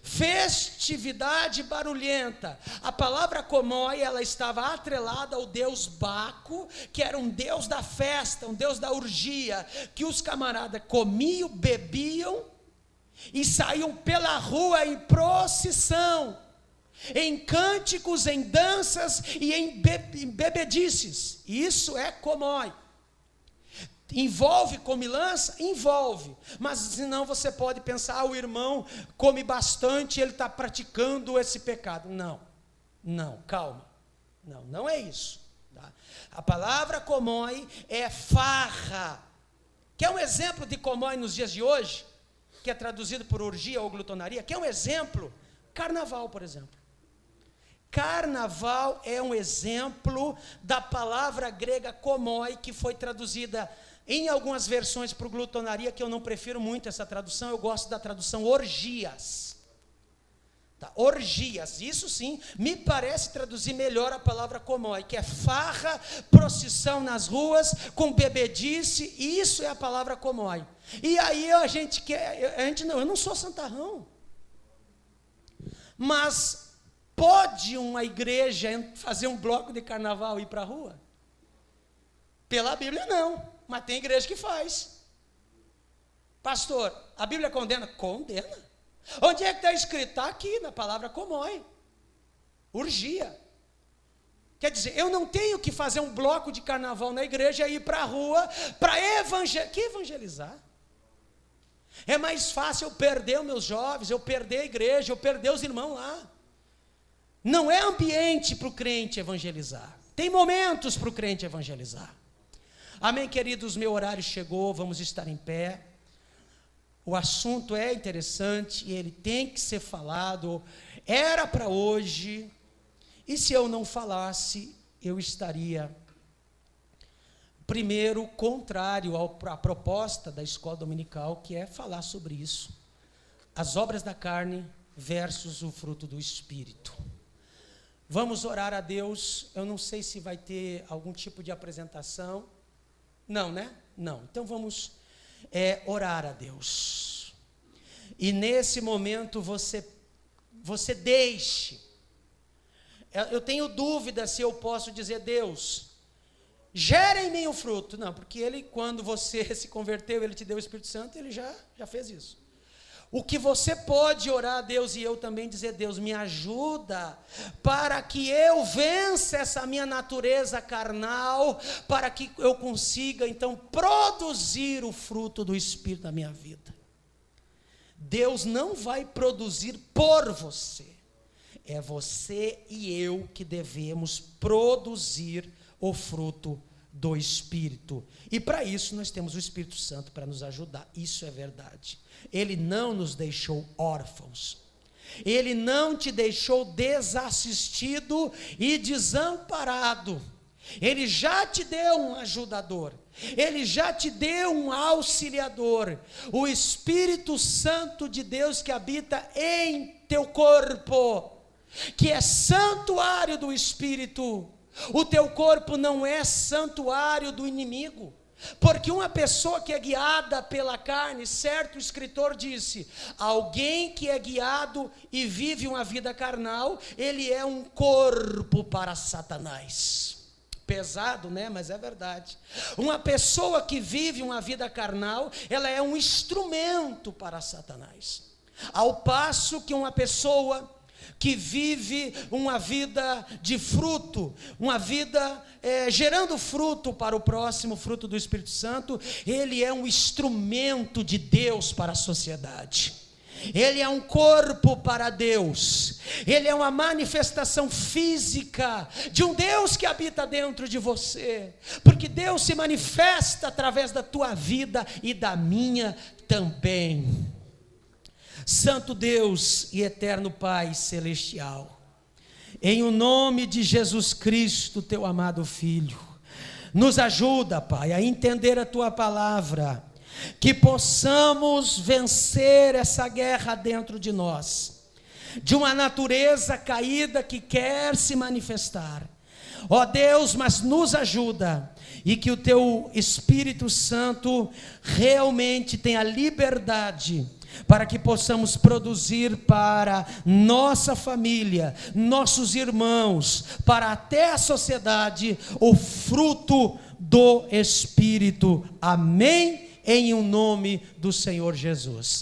A: festividade barulhenta. A palavra komoi, ela estava atrelada ao deus Baco, que era um deus da festa, um deus da orgia, que os camaradas comiam, bebiam e saíam pela rua em procissão, em cânticos, em danças e em bebedices. Isso é komoi. Envolve comilança? Envolve. Mas senão você pode pensar, o irmão come bastante, ele está praticando esse pecado. Não, calma. Não é isso. Tá? A palavra komoi é farra. Quer um exemplo de komoi nos dias de hoje? Que é traduzido por orgia ou glutonaria? Quer um exemplo? Carnaval, por exemplo. Carnaval é um exemplo da palavra grega komoi, que foi traduzida em algumas versões para glutonaria, que eu não prefiro muito essa tradução, eu gosto da tradução orgias. Tá? Orgias, isso sim, me parece traduzir melhor a palavra komoi, que é farra, procissão nas ruas, com bebedice, isso é a palavra komoi. E aí eu não sou santarrão, mas pode uma igreja fazer um bloco de carnaval e ir para a rua? Pela Bíblia não, mas tem igreja que faz. Pastor, a Bíblia condena? Condena. Onde é que está escrito? Está aqui, na palavra komoi. Orgia. Quer dizer, eu não tenho que fazer um bloco de carnaval na igreja e ir para a rua para evangelizar. É mais fácil eu perder os meus jovens, eu perder a igreja, eu perder os irmãos lá. Não é ambiente para o crente evangelizar. Tem momentos para o crente evangelizar. Amém, queridos? Meu horário chegou, vamos estar em pé. O assunto é interessante e ele tem que ser falado. Era para hoje. E se eu não falasse, eu estaria, primeiro, contrário à proposta da escola dominical, que é falar sobre isso. As obras da carne versus o fruto do Espírito. Vamos orar a Deus. Eu não sei se vai ter algum tipo de apresentação. Não, né? Não. Então vamos orar a Deus. E nesse momento você deixe. Eu tenho dúvida se eu posso dizer, Deus, gera em mim o fruto. Não, porque ele, quando você se converteu, ele te deu o Espírito Santo, ele já fez isso. O que você pode orar a Deus, e eu também dizer, Deus, me ajuda para que eu vença essa minha natureza carnal, para que eu consiga então produzir o fruto do Espírito na minha vida. Deus não vai produzir por você, é você e eu que devemos produzir o fruto do Espírito. E para isso nós temos o Espírito Santo para nos ajudar, isso é verdade. Ele não nos deixou órfãos, Ele não te deixou desassistido e desamparado. Ele já te deu um ajudador, Ele já te deu um auxiliador, o Espírito Santo de Deus que habita em teu corpo, que é santuário do Espírito. O teu corpo não é santuário do inimigo, porque uma pessoa que é guiada pela carne, certo escritor disse, alguém que é guiado e vive uma vida carnal, ele é um corpo para Satanás. Pesado, né? Mas é verdade. Uma pessoa que vive uma vida carnal, ela é um instrumento para Satanás. Ao passo que uma pessoa que vive uma vida de fruto, uma vida gerando fruto para o próximo, fruto do Espírito Santo, ele é um instrumento de Deus para a sociedade. Ele é um corpo para Deus. Ele é uma manifestação física de um Deus que habita dentro de você, porque Deus se manifesta através da tua vida e da minha também. Santo Deus e eterno Pai celestial, em o nome de Jesus Cristo, teu amado Filho, Nos ajuda, Pai, a entender a Tua palavra, que possamos vencer essa guerra dentro de nós, de uma natureza caída que quer se manifestar. Ó Deus, mas nos ajuda, e que o Teu Espírito Santo realmente tenha liberdade, para que possamos produzir para nossa família, nossos irmãos, para até a sociedade, o fruto do Espírito. Amém? Em o nome do Senhor Jesus.